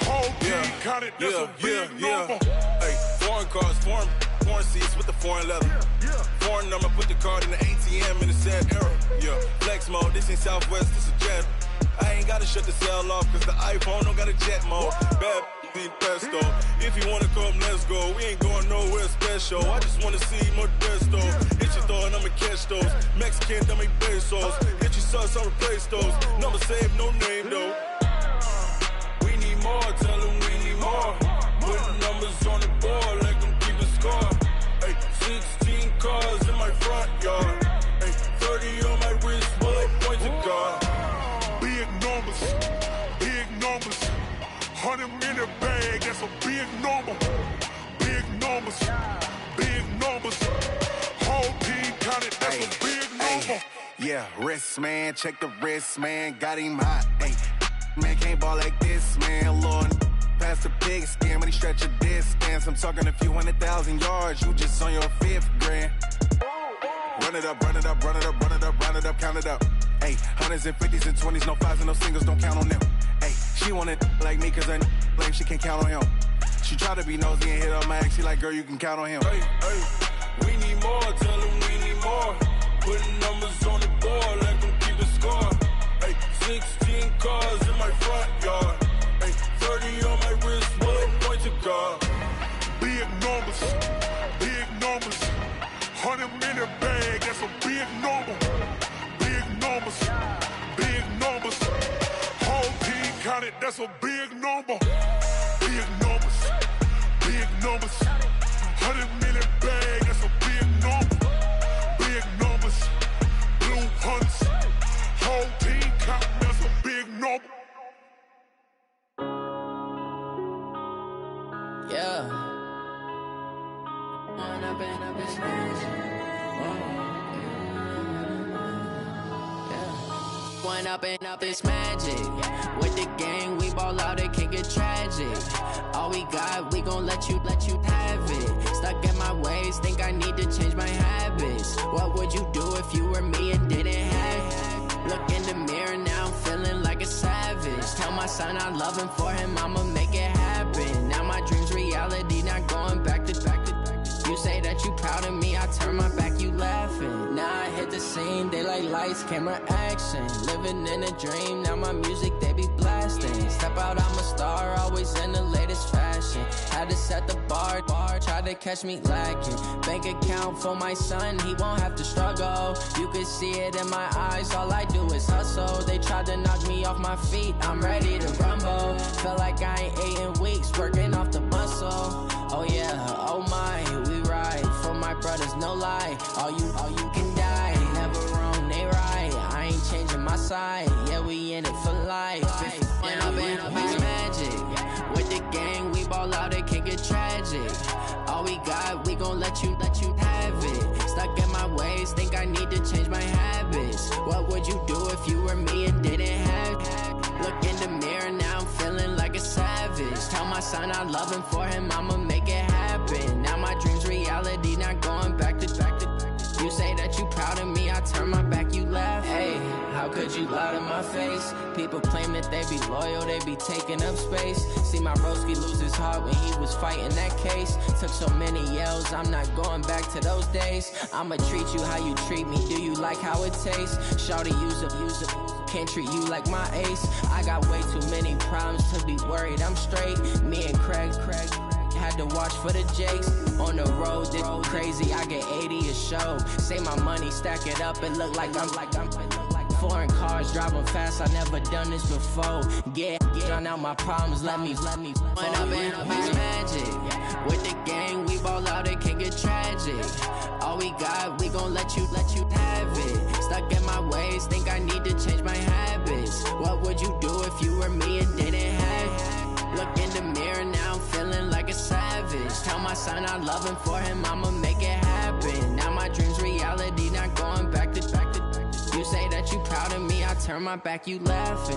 Whole team counted, that's a big number. Hey, foreign cars, foreign seats with the foreign leather. Foreign number, put the card in the ATM in the sad era. Yeah, flex mode, this ain't Southwest, this a jet. I ain't gotta shut the cell off, cause the iPhone don't got a jet mode. Bad ain't pesto. If you wanna come, let's go. We ain't going nowhere special. I just wanna see more Modesto. Hit your throw and I'ma catch those. Mexican, dummy pesos. Hit your sauce, I'll replace those. Number saved, no name though. We need more, tell them we need more. Putting numbers on the board like I'm keeping score. Hey, 16 cars in my front yard. Hey, 30 on my wrist, bullet point to God. Big numbers, big numbers. 100 minute bag, that's a big number. Big numbers, big numbers. Whole team counted, that's a big number. Yeah, wrist man, check the wrist man, got him hot. Ay, man can't ball like this, man. Lord, past the pig skin, but he stretch a distance. I'm talking a few 100,000 yards, you just on your 5th grand. Run it up, run it up, run it up, run it up, run it up, count it up. Ay, hundreds and 50s and 20s, no 5s and no singles, don't count on them. Ay, she want it like me, cause her like she can't count on him. She try to be nosy and hit on my ex, she like, girl, you can count on him. Hey, hey, we need more, tell them we need more. Putting numbers on the board like I'm keeping score. Hey, 16 cars in my front yard. Hey, 30 on my wrist, bullet point to God. Big numbers, big numbers. 100 minute bag, that's a big number. Big numbers, big numbers. Whole team counted, that's a big number. Big numbers, big numbers. 100 minute bag, that's a big number. Big numbers, blue hunts. Whole team counting, that's a big number. Yeah. When I've been up this When up and up this magic. With the gang, we ball out, it can get tragic. All we got, we gon' let you have it. Stuck in my ways, think I need to change my habits. What would you do if you were me and didn't have it? Look in the mirror now, I'm feeling like a savage. Tell my son I love him, for him I'ma make it happen. Now my dream's reality, not going back to. You say that you proud of me, I turn my back, you laughing. Now I hit the scene, they like lights, camera, action. Living in a dream, now my music, they be blasting. Step out, I'm a star, always in the latest fashion. Had to set the bar, try to catch me lacking. Bank account for my son, he won't have to struggle. You can see it in my eyes, all I do is hustle. They tried to knock me off my feet, I'm ready to rumble. Feel like I ain't ate in weeks, working off the muscle. Oh yeah, oh my, we ride for my brothers, no lie. All you can die, never wrong, they right. I ain't changing my side, yeah, we in it for life. When I've been up, it's magic. With the gang, we ball out, it can get tragic. All we got, we gon' let you have it. Stuck in my ways, think I need to change my habits. What would you do if you were me and didn't have it? Look in the mirror, now I'm feeling like a savage. Tell my son I love him, for him I'ma make it happen. Now my dream's reality, not going back to. You say that you proud of me, I turn my back, you laugh. Hey, how could you lie to my face? People claim that they be loyal, they be taking up space. See my broski lose his heart when he was fighting that case. Took so many yells, I'm not going back to those days. I'ma treat you how you treat me, do you like how it tastes? Shawty, use it, can't treat you like my ace. I got way too many problems to be worried, I'm straight. Me and Craig had to watch for the Jakes. On the road, this crazy, I get 80 a show. Say my money, stack it up, and look like I'm foreign cars, driving fast, I never done this before. Get on out my problems, let me. When I've been up, it's magic. With the gang, we ball out, it can get tragic. All we got, we gon' let you have it. Stuck in my ways, think I need to change my habits. What would you do if you were me and didn't have it? Look in the mirror, now I'm feeling like a savage. Tell my son I love him, for him I'ma make it happen. Now my dream's reality, not going back to. You say that you proud of me, I turn my back, you laughing.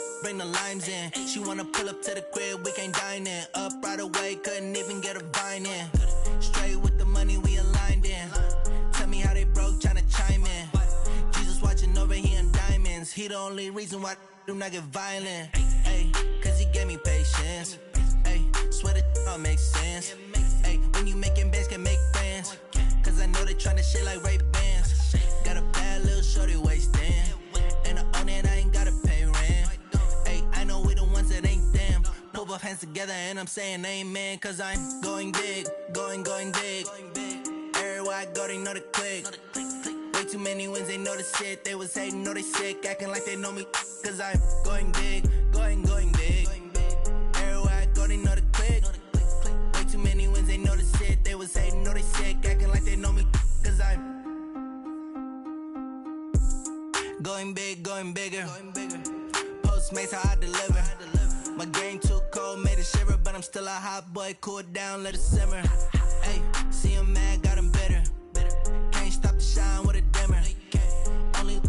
bring the limes in. She wanna pull up to the crib, we can't dine in. Up right away, couldn't even get a vine in. Straight with the money, we aligned in. Tell me how they broke, tryna chime in. Jesus watching over, he in diamonds. He the only reason why I do not get violent. Ay, cause he gave me patience. Ay, swear that all makes sense. Ay, when you making bands, can make friends. Cause I know they tryna shit like Ray-Bans. Got a bad little shorty wasting. And I own it, I ain't gotta pay rent. Ay, I know we the ones that ain't them. Put both hands together and I'm saying amen. Cause I'm going big, going big. Everywhere I go, they know the click. Way too many wins, they know the shit. They was hating, know they sick, acting like they know me. Cause I'm going big, going big. Everywhere I go, they know the click. Way too many wins, they know the shit. They was hating, know they sick, acting like they know me. Cause I'm going big, going bigger. Postmates, how I deliver. My game too cold, made it shiver. But I'm still a hot boy, cool it down, let it simmer. Hey, see him mad, got him bitter. Can't stop the shine with a dimmer. Only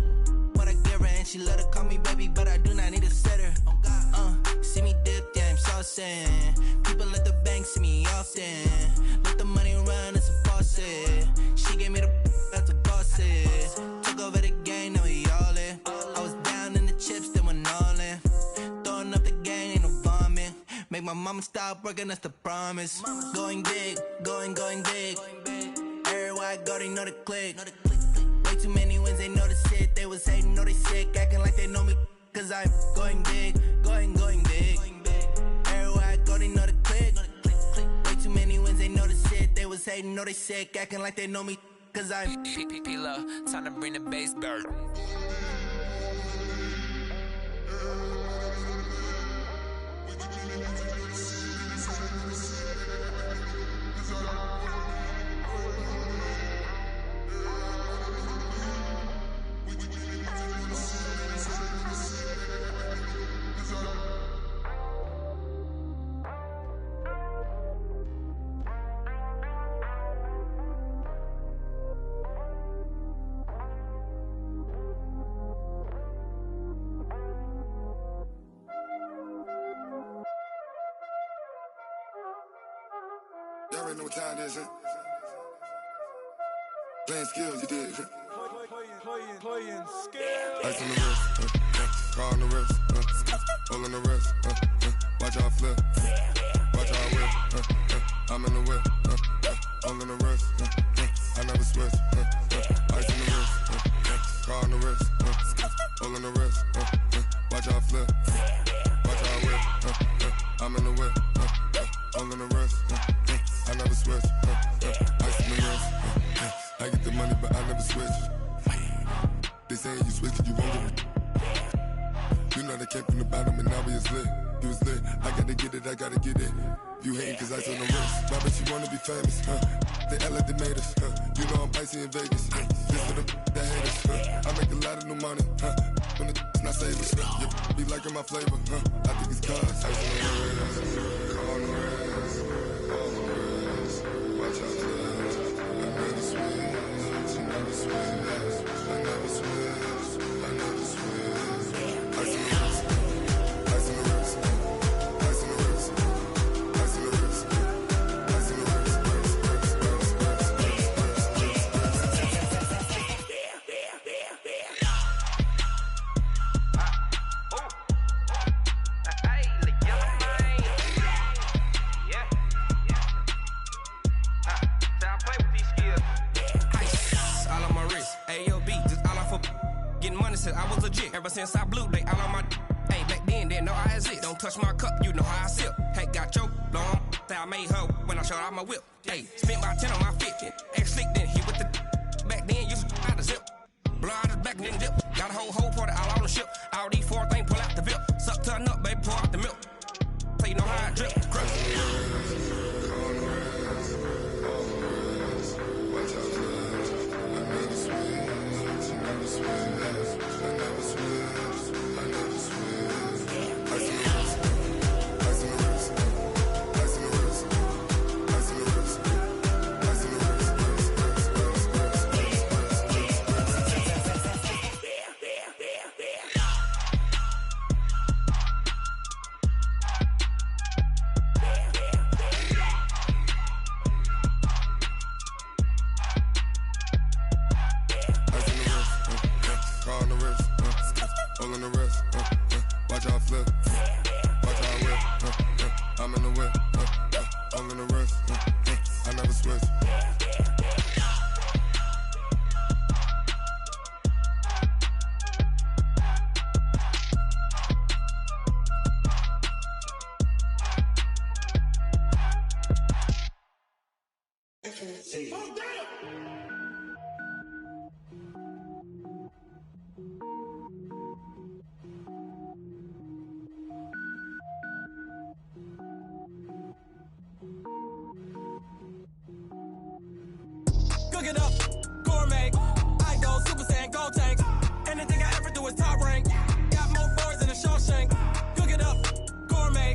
what I give her, and she let her call me baby, but I do not need a sitter. See me dip, yeah, I'm saucing. People at the bank see me often. Let the money run, it's a faucet. She gave me the that's a boss it. Took over the game, now we all in. I was down in the chips, then went all in. Throwing up the gang, ain't no bombing. Make my mama stop working, that's the promise. Going big, going big. Everywhere I go, they know the click. Way too many wins, they know the shit. They was hating, know they sick, acting like they know me. Cause I'm going big, going big. Everywhere I go, they know the click. Way too many wins, they know the shit. They was hating, know they sick, acting like they know me. Cause I'm P-P-P-Love, time to bring the bass back. Y'all already know what time it is, huh? Playing skills, you did. Playing skills. Ice on the wrist, car on the wrist, hole on the wrist, watch how I flip, watch how I whip, I'm in the whip, hole on the wrist, I never switch, ice on the wrist, car on the wrist, hole on the wrist, watch how I flip, watch how I whip, I'm in the whip, hole on the wrist, I never switch, ice on the wrist, I get the money but I never switch. They saying you switch cause you won't get it. You know they came from the bottom and now we is lit. You was lit, I gotta get it, I gotta get it. You hating cause ice on the wrist. My bitch, you wanna be famous, They act like they made us, You know I'm icy in Vegas, This for the that hate us, I make a lot of new money, When the not savers, You be liking my flavor, I think it's cause ice on the wrist, on the wrist, on the wrist. Watch out, I never switch, I never switch. I never switch, I never switch. Ice on the wrist, ice on the wrist, ice on the wrist, ice on the wrist, ice on the wrist, I was legit. Ever since I blew, they all on my hey, back then, didn't know I exist. Don't touch my cup, you know how I sip. Hey, got choked, long. Say I made her when I showed out my whip. Hey, spent about 10 on my fit. Ex-slick, then he with the back then, used to out the zip. Blow out his back, then dip. Got a whole party all on the ship. All these four things, pull out the VIP. Suck to a nut, baby, pour out the milk. So you know how I drip. Crush. all in the wrist. Watch how I flip. Watch how I whip. I'm in the whip. All in the wrist. I never switch. Cook it up, gourmet. I go Super Saiyan, gold tank. Anything I ever do is top rank. Got more boards than a Shawshank. Cook it up, gourmet.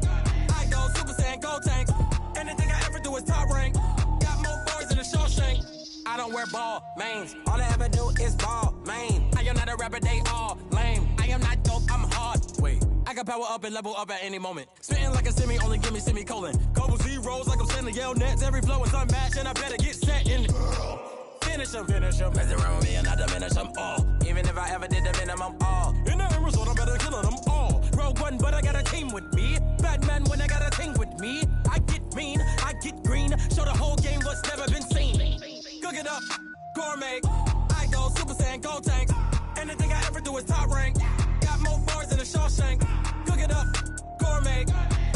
I go Super Saiyan, gold tank. Anything I ever do is top rank. Got more boards than a Shawshank. I don't wear ball mains. All I ever do is ball main. I am not a rapper, they all lame. I am not dope, I'm hard. Wait, I can power up and level up at any moment. Spitting like a semi, only give me semicolon. Couple zeros like I'm sending yell nets. Every flow is unmatched and I better get set in. Finish them. Mess around with me and I diminish them all. Even if I ever did the minimum all. In the end result, I'm better killing them all. Rogue One, but I got a team with me. Batman when I got a team with me. I get mean, I get green. Show the whole game what's never been seen. Cook it up, gourmet. I go Super Saiyan, gold tank. Anything I ever do is top rank. Got more bars than a Shawshank. Cook it up, gourmet.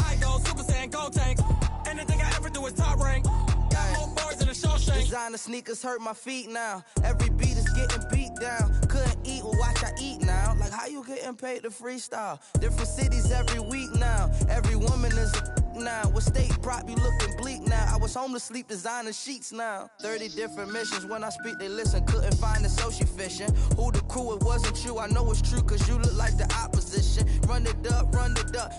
I go Super Saiyan, gold tank. Anything I ever do is top rank. Got more bars than a Shawshank. Designer sneakers hurt my feet now. Every beat is getting beat down. Couldn't eat, well watch I eat now. Like how you getting paid to freestyle? Different cities every week now. Every woman is a now. What state prop you looking bleak now? I was home to sleep designer sheets now. 30 different missions. When I speak they listen. Couldn't find it so she fishing. Who the crew? It wasn't you. I know it's true cause you look like the opposition. Run it up.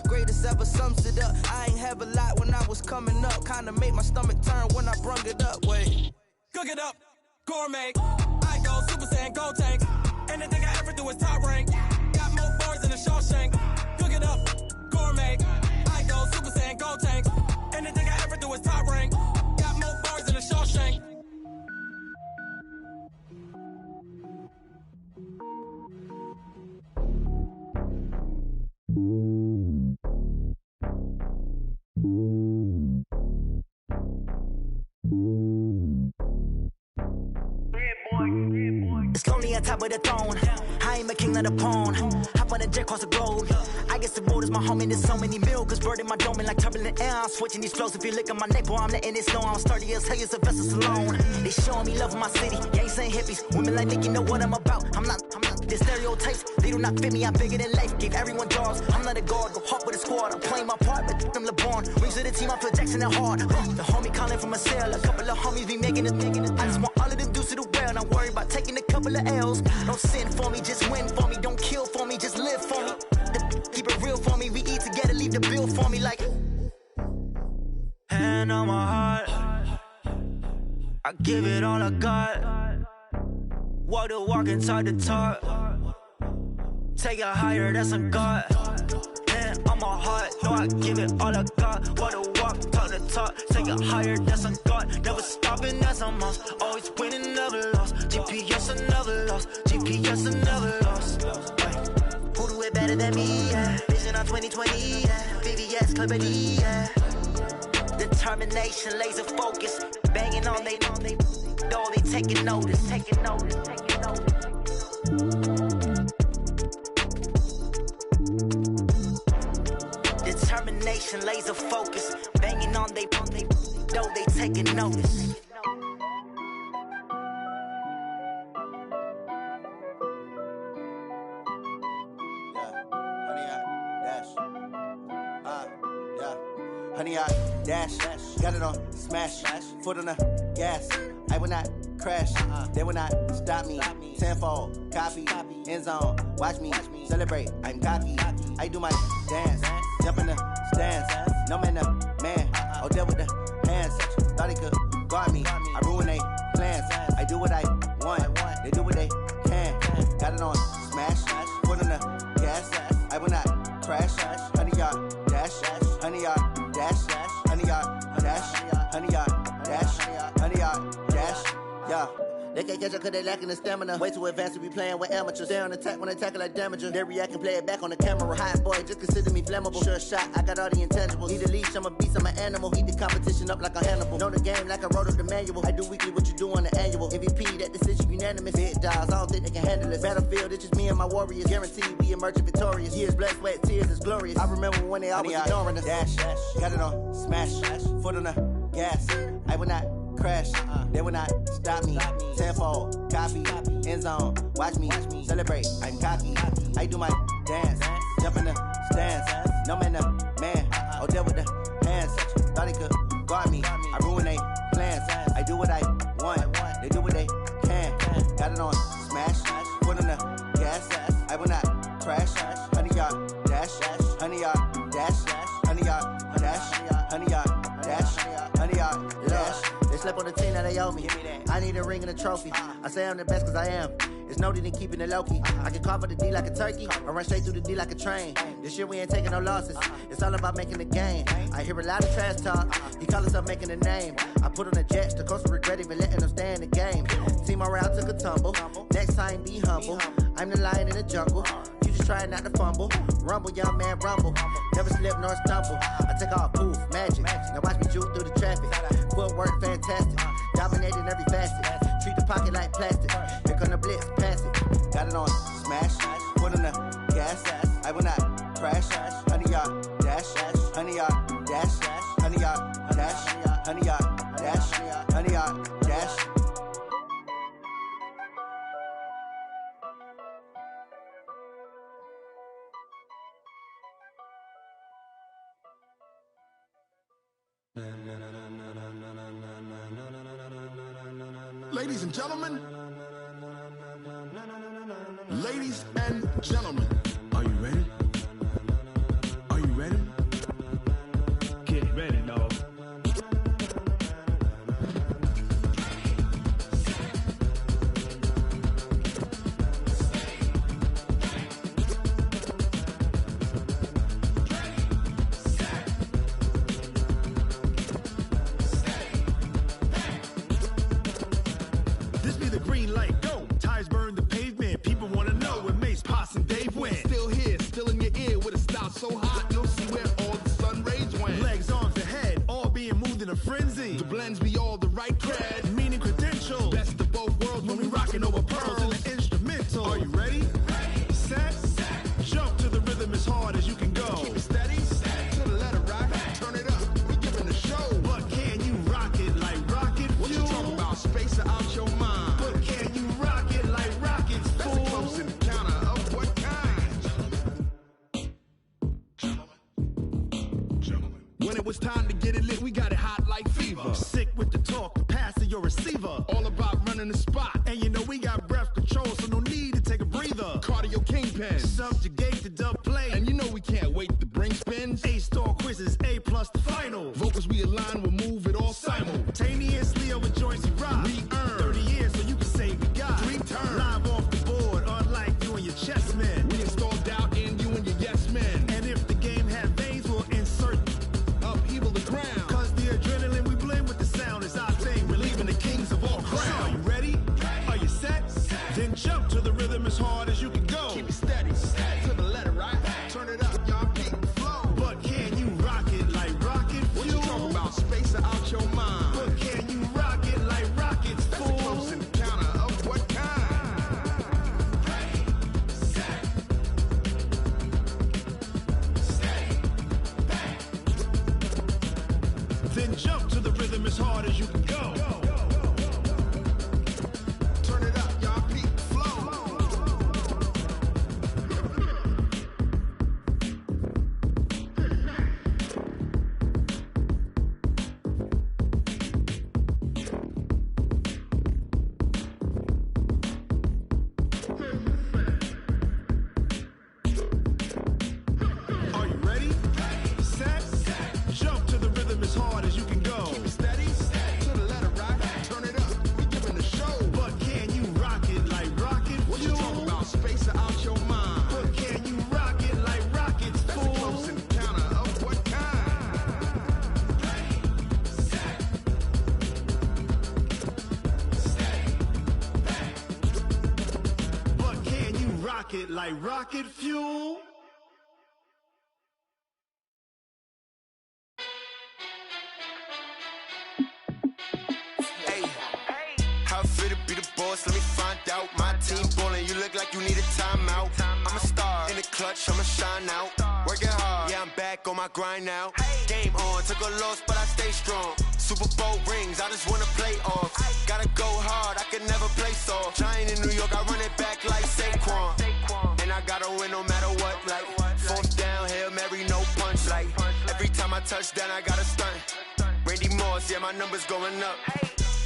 Greatest ever sums it up. I ain't have a lot when I was coming up. Kinda made my stomach turn when I brung it up. Wait. Cook it up, gourmet. I go Super Saiyan, gold tank. Anything I ever do is top rank. Got more bars than a Shawshank. Cook it up, gourmet. I go Super Saiyan, gold tank. Anything I ever do is top rank. Got more bars than a Shawshank. It's lonely on top of the throne. I ain't a king of the pawn. Hop on a jet across the globe. I guess the road is my home and there's so many milkers birding my dome and like turbulent air. I'm switching these flows. If you look at my neck, boy, I'm letting it snow. I'm sturdy as hell, it's a vessel alone. They showing me love in my city. Yeah, ain't saying hippies. Women like Nicky know what I'm about. I'm not. The stereotypes, they do not fit me. I'm bigger than life. Gave everyone jobs. I'm not a guard. Go hard with a squad. I'm playing my part, but them LeBron. Rings to the team. I feel Jackson and hard. The homie calling from a cell. A couple of homies be making it. I just want all of them dudes to the well. Not worried about taking a couple of L's. Don't sin for me, just win for me. Don't kill for me, just live for me. Keep it real for me. We eat together, leave the bill for me like. Hand on my heart, I give it all I got. Walk the walk and talk the talk. Take it higher, that's a God. Hand on my heart, no, I give it all I got. Walk the walk, talk the talk. Take it higher, that's a God. Never stopping, that's a must. Always winning, never lost. GPS, I never lost. GPS, I never lost. Who do it better than me? Yeah. Vision on 2020, yeah. VVS, Clippity, yeah. Determination, laser focus. Banging on they door, they taking notice. Determination, laser focus. Banging on they door, they taking notice. Honey, I dash, got it on smash, foot on the gas. I will not crash, they will not stop me. Tenfold, copy, end zone, watch me celebrate. I'm cocky, I do my dance, jump in the stands. No man, man, oh, deal with the hands. Thought he could guard me, I ruin they plans. I do what I want, they do what they can. Got it on smash, foot on the gas. I will not crash, honey, y'all dash, honey, y'all dash, honey, y'all dash, honey, y'all dash, honey, y'all dash, yeah. They They can't catch up cause they lacking the stamina. Way too advanced to be playing with amateurs. Stay on attack when they tackle like damager. They react and play it back on the camera. Hot boy, just consider me flammable. Sure shot, I got all the intangibles. Need a leash, I'm a beast, I'm an animal. Eat the competition up like a Hannibal. Know the game like I wrote up the manual. I do weekly what you do on the annual. MVP, that decision unanimous. Big dogs, I don't think they can handle it. Battlefield, it's just me and my warriors. Guaranteed we emerging victorious. Years, blood, sweat, tears is glorious. I remember when they always ignoring us. Dash, got it on, smash, foot on the gas. I will not crash, they will not stop me. Tenfold, copy, end zone, watch me celebrate. I'm cocky, I do my dance, jump in the stands. No man, man, oh there with the hands. Thought he could guard me, I ruin they plans. I do what I want, they do what they can. Got it on, smash, foot on the gas. I will not crash, 100-yard dash, 100-yard dash, 100-yard dash, 100-yard dash, 100-yard dash. They slept on the team that they owe me. I need a ring and a trophy. I say I'm the best cause I am. It's noted in keeping it low-key. I can carve up the D like a turkey or run straight through the D like a train. This year we ain't taking no losses. It's all about making the game. I hear a lot of trash talk. He call himself making a name. I put on the Jets. The coach regret even letting them stay in the game. Team morale took a tumble. Next time be humble. I'm the lion in the jungle. You just trying not to fumble. Rumble, young man, rumble. Never slip nor stumble. I take off, poof, magic. Now watch me juke through the traffic. Footwork fantastic. Dominating every facet. Treat the pocket like plastic. Here come the blitz, pass it. Got it on, smash. Foot on the gas. I will not crash. 100-yard dash. 100-yard dash. 100-yard dash. 100-yard dash. 100-yard dash. Ladies and gentlemen, ladies and gentlemen, are you ready? Are you ready? Get ready, dog. This be the green light, go. Tires burn the pavement. People want to know where Mace, Poss, and Dave went. Still here, still in your ear with a style so hot, you'll see where all the sun rays went. Legs, arms, and head, all being moved in a frenzy. The blends be all the right cred, meaning credentials. best of both worlds when we rockin' over pearls in the instrumental. Are you ready? Set. Jump to the rhythm as hard as you can go. Keep it steady, to the letter rock, turn it up, we giving a show. But can you rock it like rocket fuel? What you talking about, space or out your mind? But can you rock it like rockets, That's fool? a close encounter of what kind? When it was time to get it lit, we got it hot like fever. Sick with the talk, the pass to your receiver. All about running the spot, And you know we got breath control, so no need to take a breather. cardio kingpin. Subjugate the dub play. And you know we can't wait to bring spins. A-star quizzes, A+ the final. Vocals we align, we'll move it all Simultaneously over joints we rock. We earn 30 years, so you can say we got 3 turns. live off the board, unlike you and your chess men. We install doubt in you and your yes men. And if the game had veins, we'll insert Upheaval the ground. Cause the adrenaline we blend with the sound is our thing. We're leaving the kings of all crowns. So are you ready? Are you set? Then jump to the rhythm as hard as you can go. Keep it steady, to the letter right. Turn it up, y'all peak the flow. But can you rock it like rocket What fuel? you talking about, space or out your mind? But can you rock it like rockets, That's a fool? close encounter of what kind? Then jump to the rhythm as hard as you can go. Turn it up, y'all peak the flow. rocket like rocket fuel. How fit to be the boss? Let me find out. My team ballin', you look like you need a timeout. I'm a star in the clutch, I'ma shine out. Working hard, yeah, I'm back on my grind now. Game on, took a loss, but I stay strong. Super Bowl rings, I just wanna play off. Gotta go hard, I can never play soft. Giant in New York, I run it back like Saquon. And I gotta win no matter what, like fourth down, Hail Mary, no punch. Like every time I touch down, I gotta stunt. Randy Moss, yeah, my numbers going up.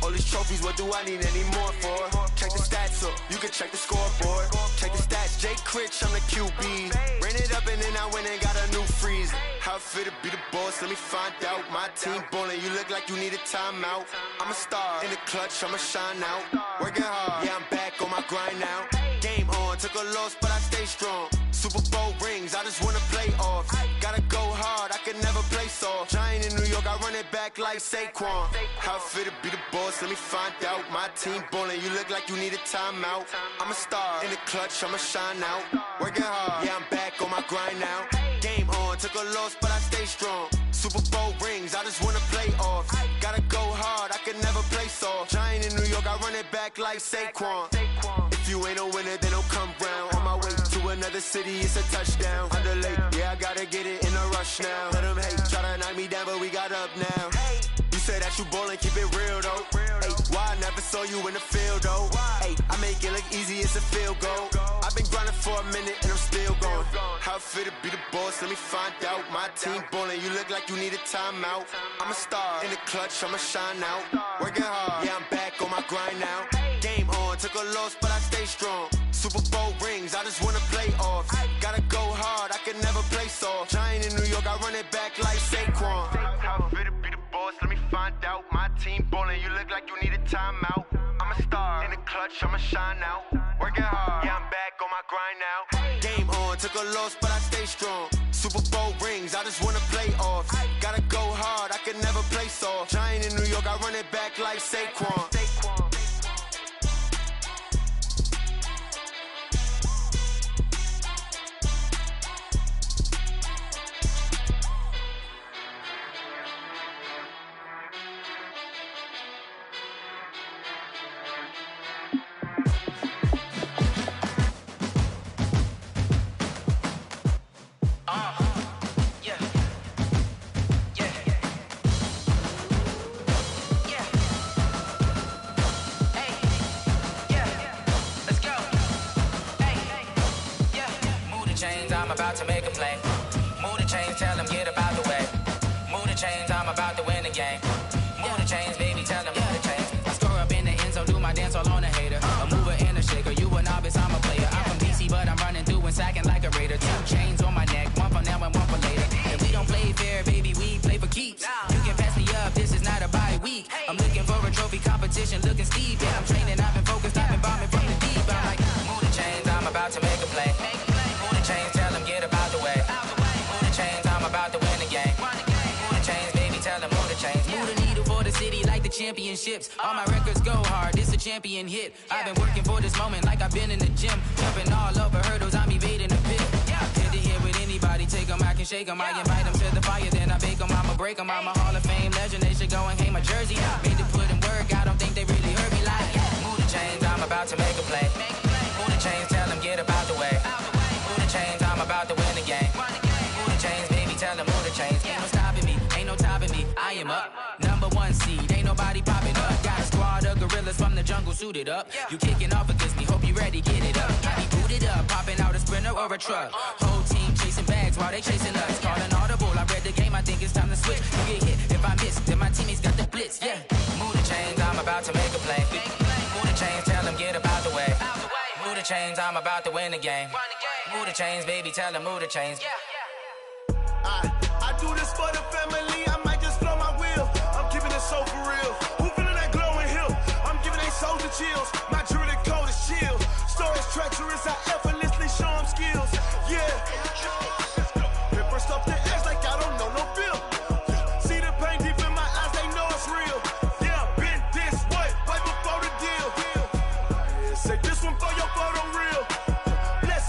All these trophies, what do I need any more for? Check the stats up, you can check the scoreboard. Check the stats, Jay Critch, I'm the QB. Ran it up and then I went and got a new freeze. How fit to be the boss, let me find out. My team ballin', you look like you need a timeout. I'm a star in the clutch, I'ma shine out. Working hard, yeah, I'm back on my grind now. Game on, took a loss, but I stay strong. Super Bowl rings, I just wanna play off. Gotta go hard, I can never play soft. Giant in New York, I run it back like Saquon. How fit to be the boss, let me find out. My team ballin', you look like you need a timeout. I'm a star in the clutch, I'ma shine out. Working hard, yeah, I'm back on my grind now. Game on, took a loss, but I stay strong. Super Bowl rings, I just wanna play off. Gotta go hard, I can never play soft. Giant in New York, I run it back like Saquon. If you ain't a winner, then don't come round. On my way to another city, it's a touchdown. Underlay, yeah, I gotta get it in a rush now. Let them hate, try to knock me down, but we got up now. You say that you ballin', keep it real though. Hey, why I never saw you in the field though? Hey, I make it look easy, it's a field goal. I've been grinding for a minute and I'm still going. How fit to be the boss, let me find out. My team ballin', you look like you need a timeout. I'm a star in the clutch, I'ma shine out. Working hard, yeah, I'm back on my grind now. Game on, took a loss, but I stay strong. Super Bowl rings, I just wanna play off. Gotta go hard, I can never play soft. Giant in New York, I run it back like Saquon. How fit to be the boss, let me find out. My team ballin', you look like you need a timeout. I'm a star in the clutch, I'ma shine out. Working hard, yeah, I'm back on my grind now. Game on, took a loss, but I stay strong. Super Bowl rings, I just wanna play off. Gotta go hard, I can never play soft. Giant in New York, I run it back like Saquon. I'm about to make a play. Move the chains, tell them get about the way. Move the chains, I'm about to win the game. Move the chains, baby, tell them move the chains. I score up in the end zone, do my dance all on a hater. A mover and a shaker, you a novice, I'm a player. I'm from DC, but I'm running through and sacking like a raider. 2 chains on my neck, one for now and one for later. And we don't play fair, baby, we play for keeps. You can pass me up, this is not a bye week. I'm looking for a trophy competition, looking steep. Yeah, I'm training, I've been focused, I've been bombing from the deep. I'm like, move the chains, I'm about to make a play. Move the chains, tell them get about the way. Move the chains, I'm about to win the game. Move the chains, baby, tell them move the chains. Move the needle for the city like the championships. All my records go hard, this a champion hit. I've been working for this moment like I've been in the gym. Jumping all over hurdles, I'm evading the pit. Hit to hit with anybody, take them, I can shake them. I invite them to the fire, then I bake them, I'ma break them. I'm a Hall of Fame legend, they should go and hang my jersey. Made to put in work, I don't think they really heard me like. Move the chains, I'm about to make a play. Move the chains, tell them get about the way. Move the chains, I'm about to win the game. Move the chains, baby, tell them move the chains. Ain't no stopping me, ain't no topping me. I am up, #1 seed, ain't nobody popping up. Got a squad of gorillas from the jungle suited up. You kicking off against me, hope you ready, get it up. I be booted up, popping out a Sprinter or a truck. Whole team chasing bags while they chasing us. Call an audible, I read the game, I think it's time to switch. You get hit, if I miss, then my teammates got the blitz, yeah. Move the chains, I'm about to make a play. Move the chains, tell them get about the way. Move the chains, I'm about to win the game. Move the chains, baby, tell them move the chains. I do this for the family, I might just blow my wheel. I'm keeping it so for real. Who feeling that glowing hill? I'm giving they soldier chills. My jewelry code is chill. Stories treacherous, I effortlessly show them skills. Yeah. Pepper stuff the edge like I don't know no bill. See the pain deep in my eyes, they know it's real. Yeah, been this way, way before the deal. Say this one for your photo real. Bless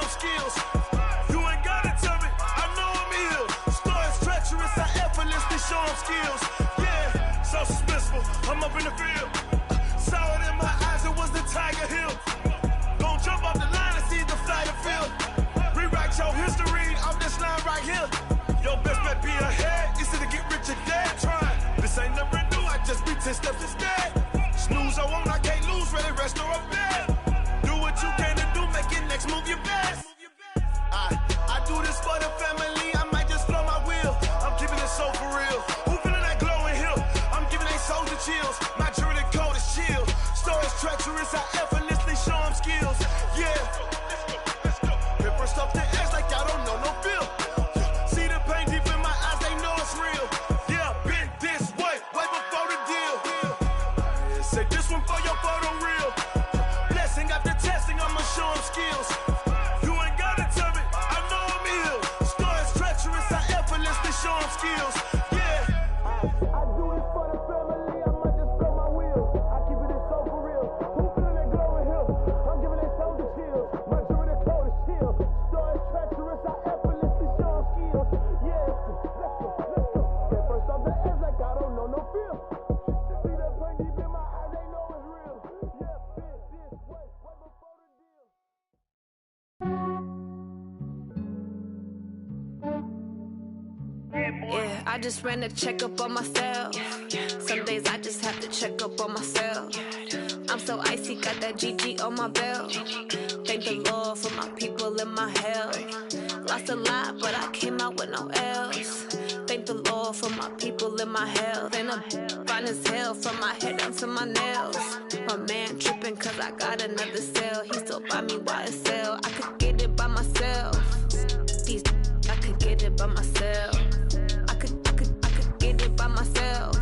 them skills. You ain't gotta tell me, I know I'm ill. Stories treacherous, I effortlessly show them skills. Yeah, so suspenseful, I'm up in the field. Saw it in my eyes, it was the Tiger Hill. Gon' jump off the line and see the fly the field. Rewrite your history off this line right here. Your best bet be ahead, easy to get rich or dead. Try, this ain't never new, I just be 10 steps instead. Snooze I won't, I can't lose, ready, rest or up bed. Do what you can to do, make your next move your best. I do this for the family, I might just flow my wheel. I'm keeping it so for real. Who feeling that glowing hill? I'm giving they souls the chills. My jewelry code is chill. Stories treacherous, I effortlessly show them skills. Yeah. Paper stuff the edge like I don't know no feel. See the pain deep in my eyes, they know it's real. Yeah, been this way before the deal. Say this one for your photo real. Blessing after testing, I'ma show them skills. You ain't gotta tell me, I know I'm ill. Stories treacherous, I effortlessly show them skills. Yeah. I do this for the family, I might just blow my wheel. I keep it so for real. Who feeling that glowing hill? I'm giving they souls the chills. My jewelry code is chill. Stories treacherous, I effortlessly show them skills. Yeah, let's go. Get first off the edge like I don't know no feel. See that pain deep in my eyes, they know it's real. Yeah, been this way before the deal. Yeah, I just ran a checkup on myself. Some days I just have to check up on myself. I'm so icy, got that GG on my belt. Thank the Lord for my people in my health. Lost a lot, but I came out with no else. Thank the Lord for my people in my health. And I'm fine as hell from my head down to my nails. My man tripping cause I got another cell. He still buy me YSL. I could get it by myself. These I could get it by myself. I could get it by myself.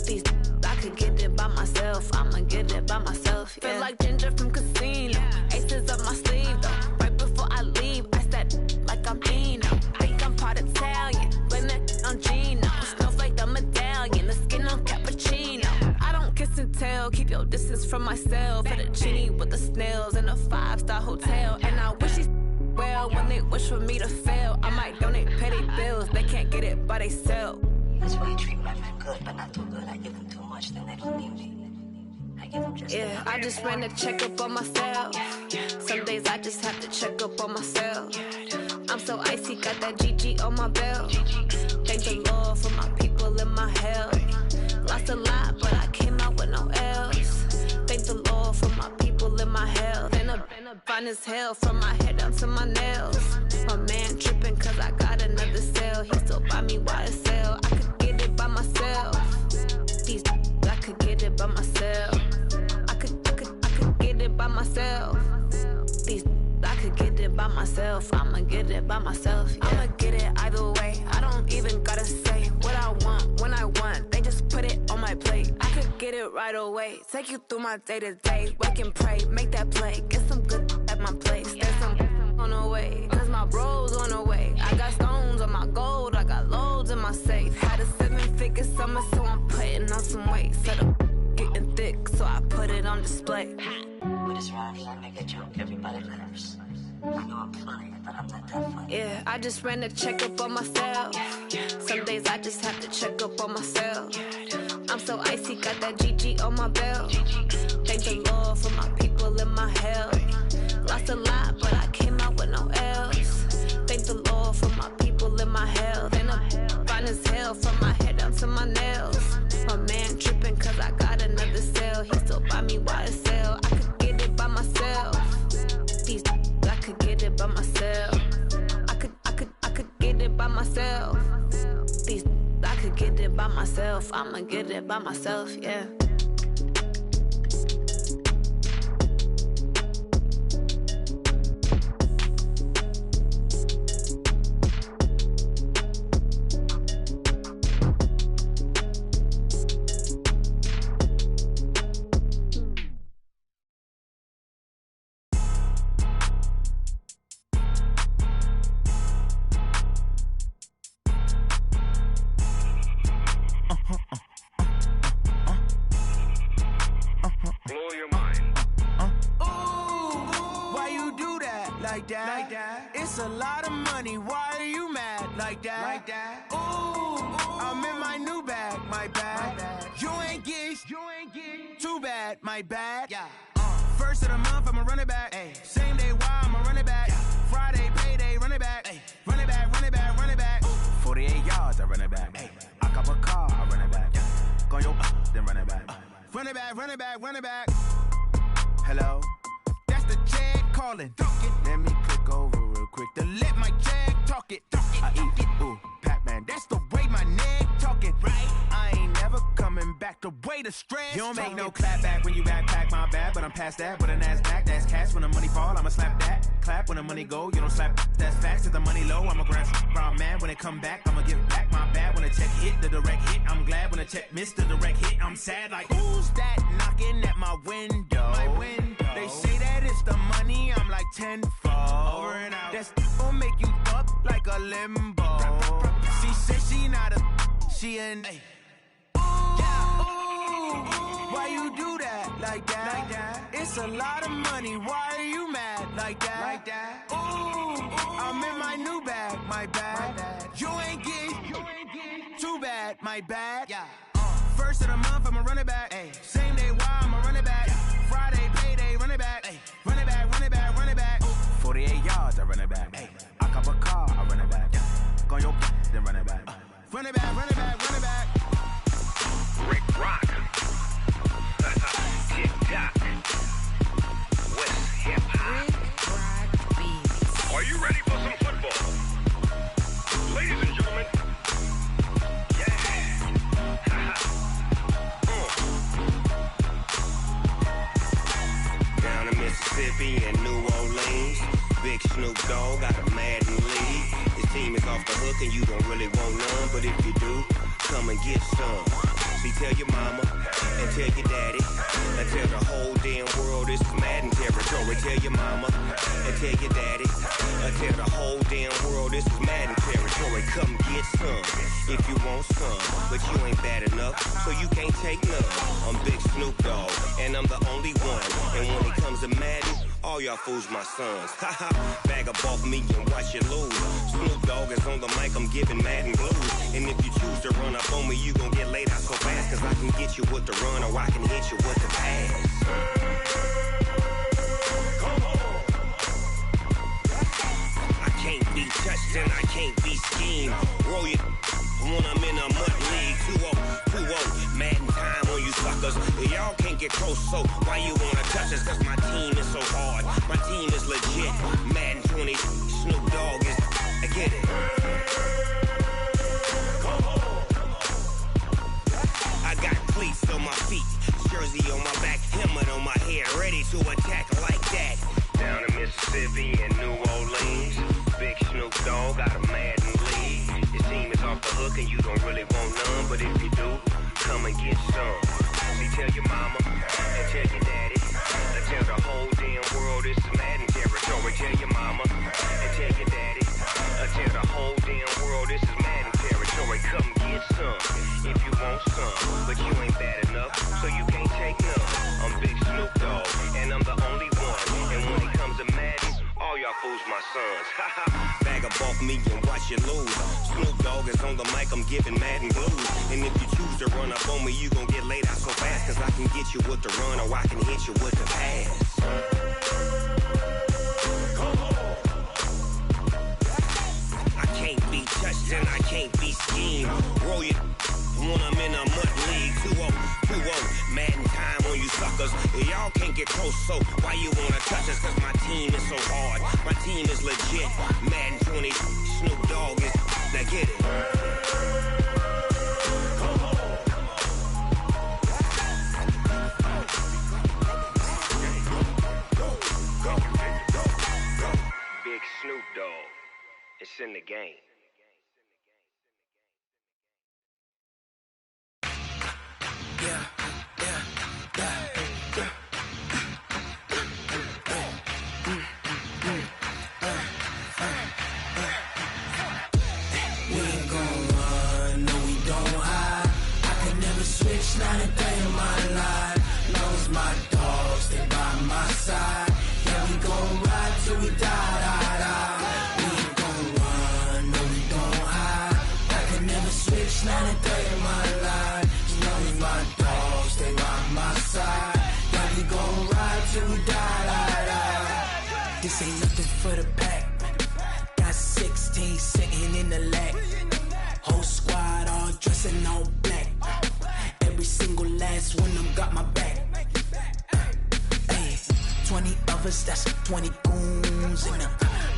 These I could get it by myself. I'ma get it by myself. Yeah. Feel like Ginger from Casino. Aces up my sleeve though. Right before I leave, I said like I'm Dino. Think I'm part Italian. Blame that on Gino. Snowflake the medallion. The skin on cappuccino. I don't kiss and tell. Keep your distance from myself. Fettuccine with the snails in a 5-star hotel. And I wish he's well when they wish for me to fail. I might donate petty bills. They can't get it by themselves. That's why you treat my friend good, but not too good. I give them too much, then they don't need me. I give them just yeah, I just ran a checkup on myself. Some days I just have to check up on myself. I'm so icy, got that GG on my belt. Thank the Lord for my people in my health. Lost a lot, but I came out with no else. Thank the Lord for my people in my health. And I'm fine as hell from my head down to my nails. My man tripping cause I got another cell. He still buy me YSL. I could get it by myself. These I could get it by myself. I could get it by myself. These I could get it by myself. I'ma get it by myself. Yeah. I'ma get it either way. I don't even gotta say what I want when I want. They just put it on my plate. I could get it right away. Take you through my day to day. Wake and pray, make that play. Get some good at my place. There's some on the way. Cause my bro's on the way. I got stones on my gold. I got loads in my safe. Had a 7-figure summer, so I'm putting on some weight. Set up getting thick, so I put it on display. With this rhyme, you wanna make a joke, everybody laughs. I know I'm funny, but I'm not that funny. Yeah, I just ran a checkup on myself. Some days I just have to check up on myself. I'm so icy, got that GG on my belt. Thank the Lord for my people in my health. Lost a lot, but I came out with no else. Thank the Lord for my people in my health. And I'm fine as hell from my head down to my nails. My man tripping cause I got another cell. He still buy me YSL. I could get it by myself. These I could get it by myself. I could get it by myself. These I could get it by myself. I'ma get it by myself, yeah. like that. It's a lot of money, why are you mad like that? Ooh, I'm in my new bag, my bad. You ain't get too bad, my bad. First of the month, I'ma run it back. Same day, why I'ma run it back. Friday, payday, run it back. Run it back, run it back, run it back. 48 yards, I run it back. I cop a car, I run it back. Go yo, then run it back. Run it back, run it back, run it back. Hello? That's the jag calling. Let me click over real quick to let my jag talk it. I eat it, ooh, Pac-Man. That's the way my neck talking. Right? I ain't never coming back the way the stress. You don't make no clap back when you backpack, my bad, but I'm past that. With a NASDAQ, that's cash. When the money fall, I'ma slap that. Clap when the money go, you don't slap. That's facts. If the money low, I'ma grab brown man. When it come back, I'ma give back my bad. When the check hit, the direct hit, I'm glad. When the check missed the direct hit, I'm sad. Like, who's that knocking at my window? My window. They say that it's the money, I'm like tenfold. Over and out. That's gon' make you up like a limbo. She said she not a, she an. Ooh, why you do that like that? It's a lot of money, why are you mad like that? Ooh, I'm in my new bag, my bad. You ain't get too bad, my bad. First of the month, I'ma run it back. Same day, why I'ma run it back. Friday, payday, run it back. Run it back, run it back, run it back. 48 yards, I run it back. I cop a car, I run it back. Go yo, then run it back. Run it back, run it back, run it back. Rick Rock. Tick-tock. West hip-hop. Are you ready for some football? Ladies and gentlemen. Down in Mississippi and New Orleans, Big Snoop Dogg got a Madden league. His team is off the hook and you don't really want none, but if you do, come and get some. See, tell your mama and tell your daddy and tell the whole damn world this is Madden territory. Tell your mama and tell your daddy and tell the whole damn world this is Madden territory. Come get some if you want some, but you ain't bad enough, so you can't take none. I'm Big Snoop Dogg, and I'm the only one. And when it comes to Madden, all y'all fools my sons. Haha, bag up off me and watch you lose. Snoop Dogg is on the mic, I'm giving Madden blues. And if you choose to run up on me, you gon' get laid out so fast. Cause I can get you with the run or I can hit you with the pass. I can't be touched and I can't be schemed. Roll you when I'm in a mud league. 2-0, Madden time on you suckers. Y'all can't get close, so why you wanna touch us? Cause my team is so hard, my team is legit. Madden 20, Snoop Dogg is, I get it. I got cleats on my feet, jersey on my back, helmet on my head, ready to attack like that. Down in Mississippi and New Orleans, Big Snoop Dogg got a Madden league. His team is off the hook and you don't really want none, but if you do, come and get some. See, tell your mama and tell your daddy and tell the whole damn world this is Madden territory. Tell your mama and tell your daddy and tell the whole damn world this is Madden territory. Come get some if you want some, but you ain't bad enough, so you can't take none. I'm Big Snoop Dogg, and I'm the only one. And when it comes to Madden, all y'all fools my sons. Bag up off me and watch you lose. Snoop Dogg is on the mic, I'm giving Madden blues. And if you choose to run up on me, you gon' get laid out so fast. Cause I can get you with the run or I can hit you with the pass. I can't be touched and I can't be schemed. Roll you when I'm in a mud league. 2-0, Madden time on you suckers. Y'all can't get close, so why you wanna touch us? Cause my team is so hard, my team is legit. Madden 20, Snoop Dogg is, now get it. Big Snoop Dogg, it's in the game. Not a day in my life. Long as my dogs stay by my side. Yeah, we gon' ride till we die. something for the pack. Got 16 sitting in the lag. Whole squad all dressing all black. Every single last one of them got my back. Hey, 20 of us, that's 20 goons in the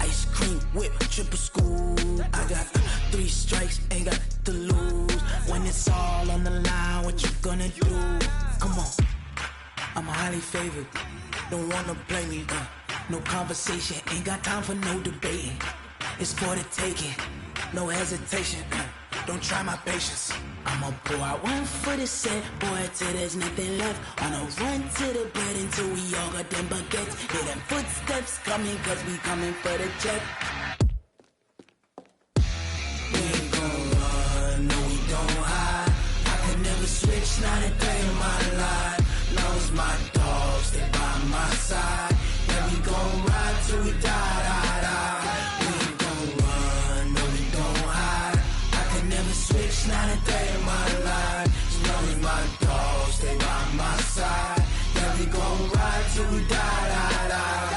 ice cream whip, triple scoop. I got 3 strikes, ain't got to lose. When it's all on the line, what you gonna do? Come on, I'm highly favored. Don't wanna play me, no conversation, ain't got time for no debating. It's for the taking, no hesitation. Don't try my patience. I'ma pour out one for the set, boy, till there's nothing left. On a run to the bread until we all got them baguettes. Hear them footsteps coming, cause we coming for the check. We ain't gon' run, no we don't hide. I could never switch, not a day in my life. Now it's my dogs, they by my side. Yeah, we gon' ride till we die, die, die. We ain't gon' run, no we don't hide. I could never switch, not a day in my life. As long as my dogs, they by my side. Yeah, we gon' ride till we die, die, die.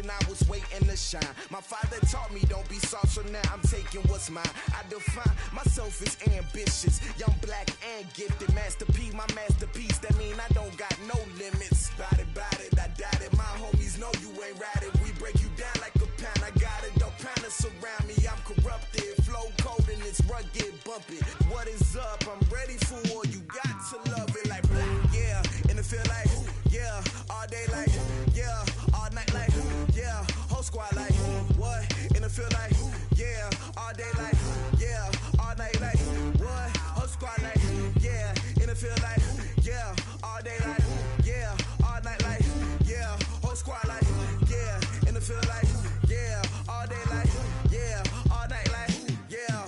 I was waiting to shine. My father taught me don't be soft, so now I'm taking what's mine. I define myself as ambitious, young, black, and gifted. Master P, my masterpiece. That mean I don't got no limits. Bout it, I doubt it. My homies know you ain't ratted. We break you down like a pound. I got it, don't pound us around me. I'm corrupted, flow cold and it's rugged, bumpy. What is up? I'm ready for war. You got to love it like black, yeah. And it feel like, yeah, all day like, yeah, all night like, yeah, whole squad like, what? And it feel like, yeah, all day like, yeah, all night like, what? Whole squad like, yeah, and it feel like, yeah, all day like, yeah, all night like, yeah, whole squad like, yeah, and it feel like, yeah, all day like, yeah, all night like, yeah.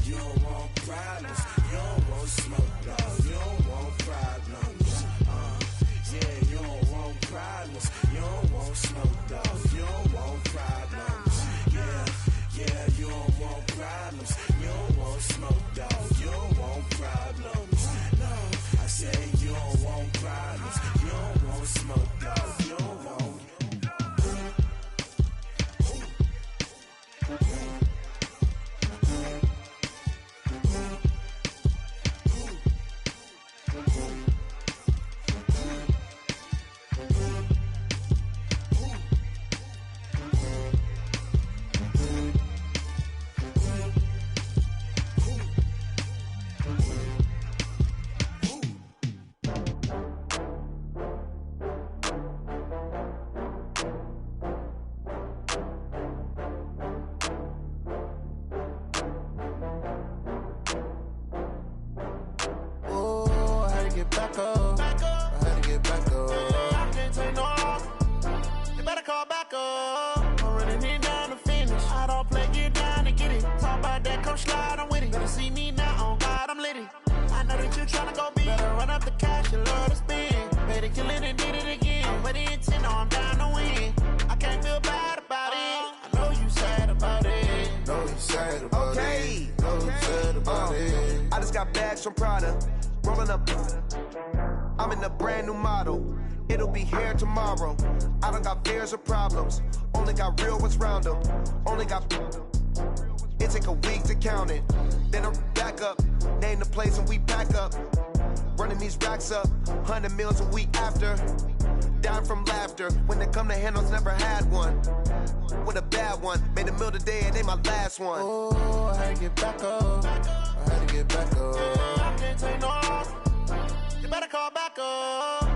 You don't want problems, you don't want smoke, dog. You don't want problems. Yeah, you don't want problems, you don't want smoke, dog. You don't want problems. slide, I'm with it. Better see me now, on God, I'm litty. I know that you tryna go big. Better run up the cash, you love to spend. Better kill it and did it again. I'm with the intent, no, I'm down to win. I can't feel bad about it. I know you sad about it. Know you sad about it. Know you sad about it. I just got bags from Prada. Rolling up. I'm in a brand new model. It'll be here tomorrow. I don't got fears or problems. Only got real ones round them. Only got. It take a week to count it. Then I'm back up. Name the place and we pack up. Running these racks up. 100 meals a week after. Down from laughter. When they come to handles, never had one. With a bad one. Made a meal today and ain't my last one. Oh, I had to get back up. I had to get back up. I can't take no loss. You better call back up.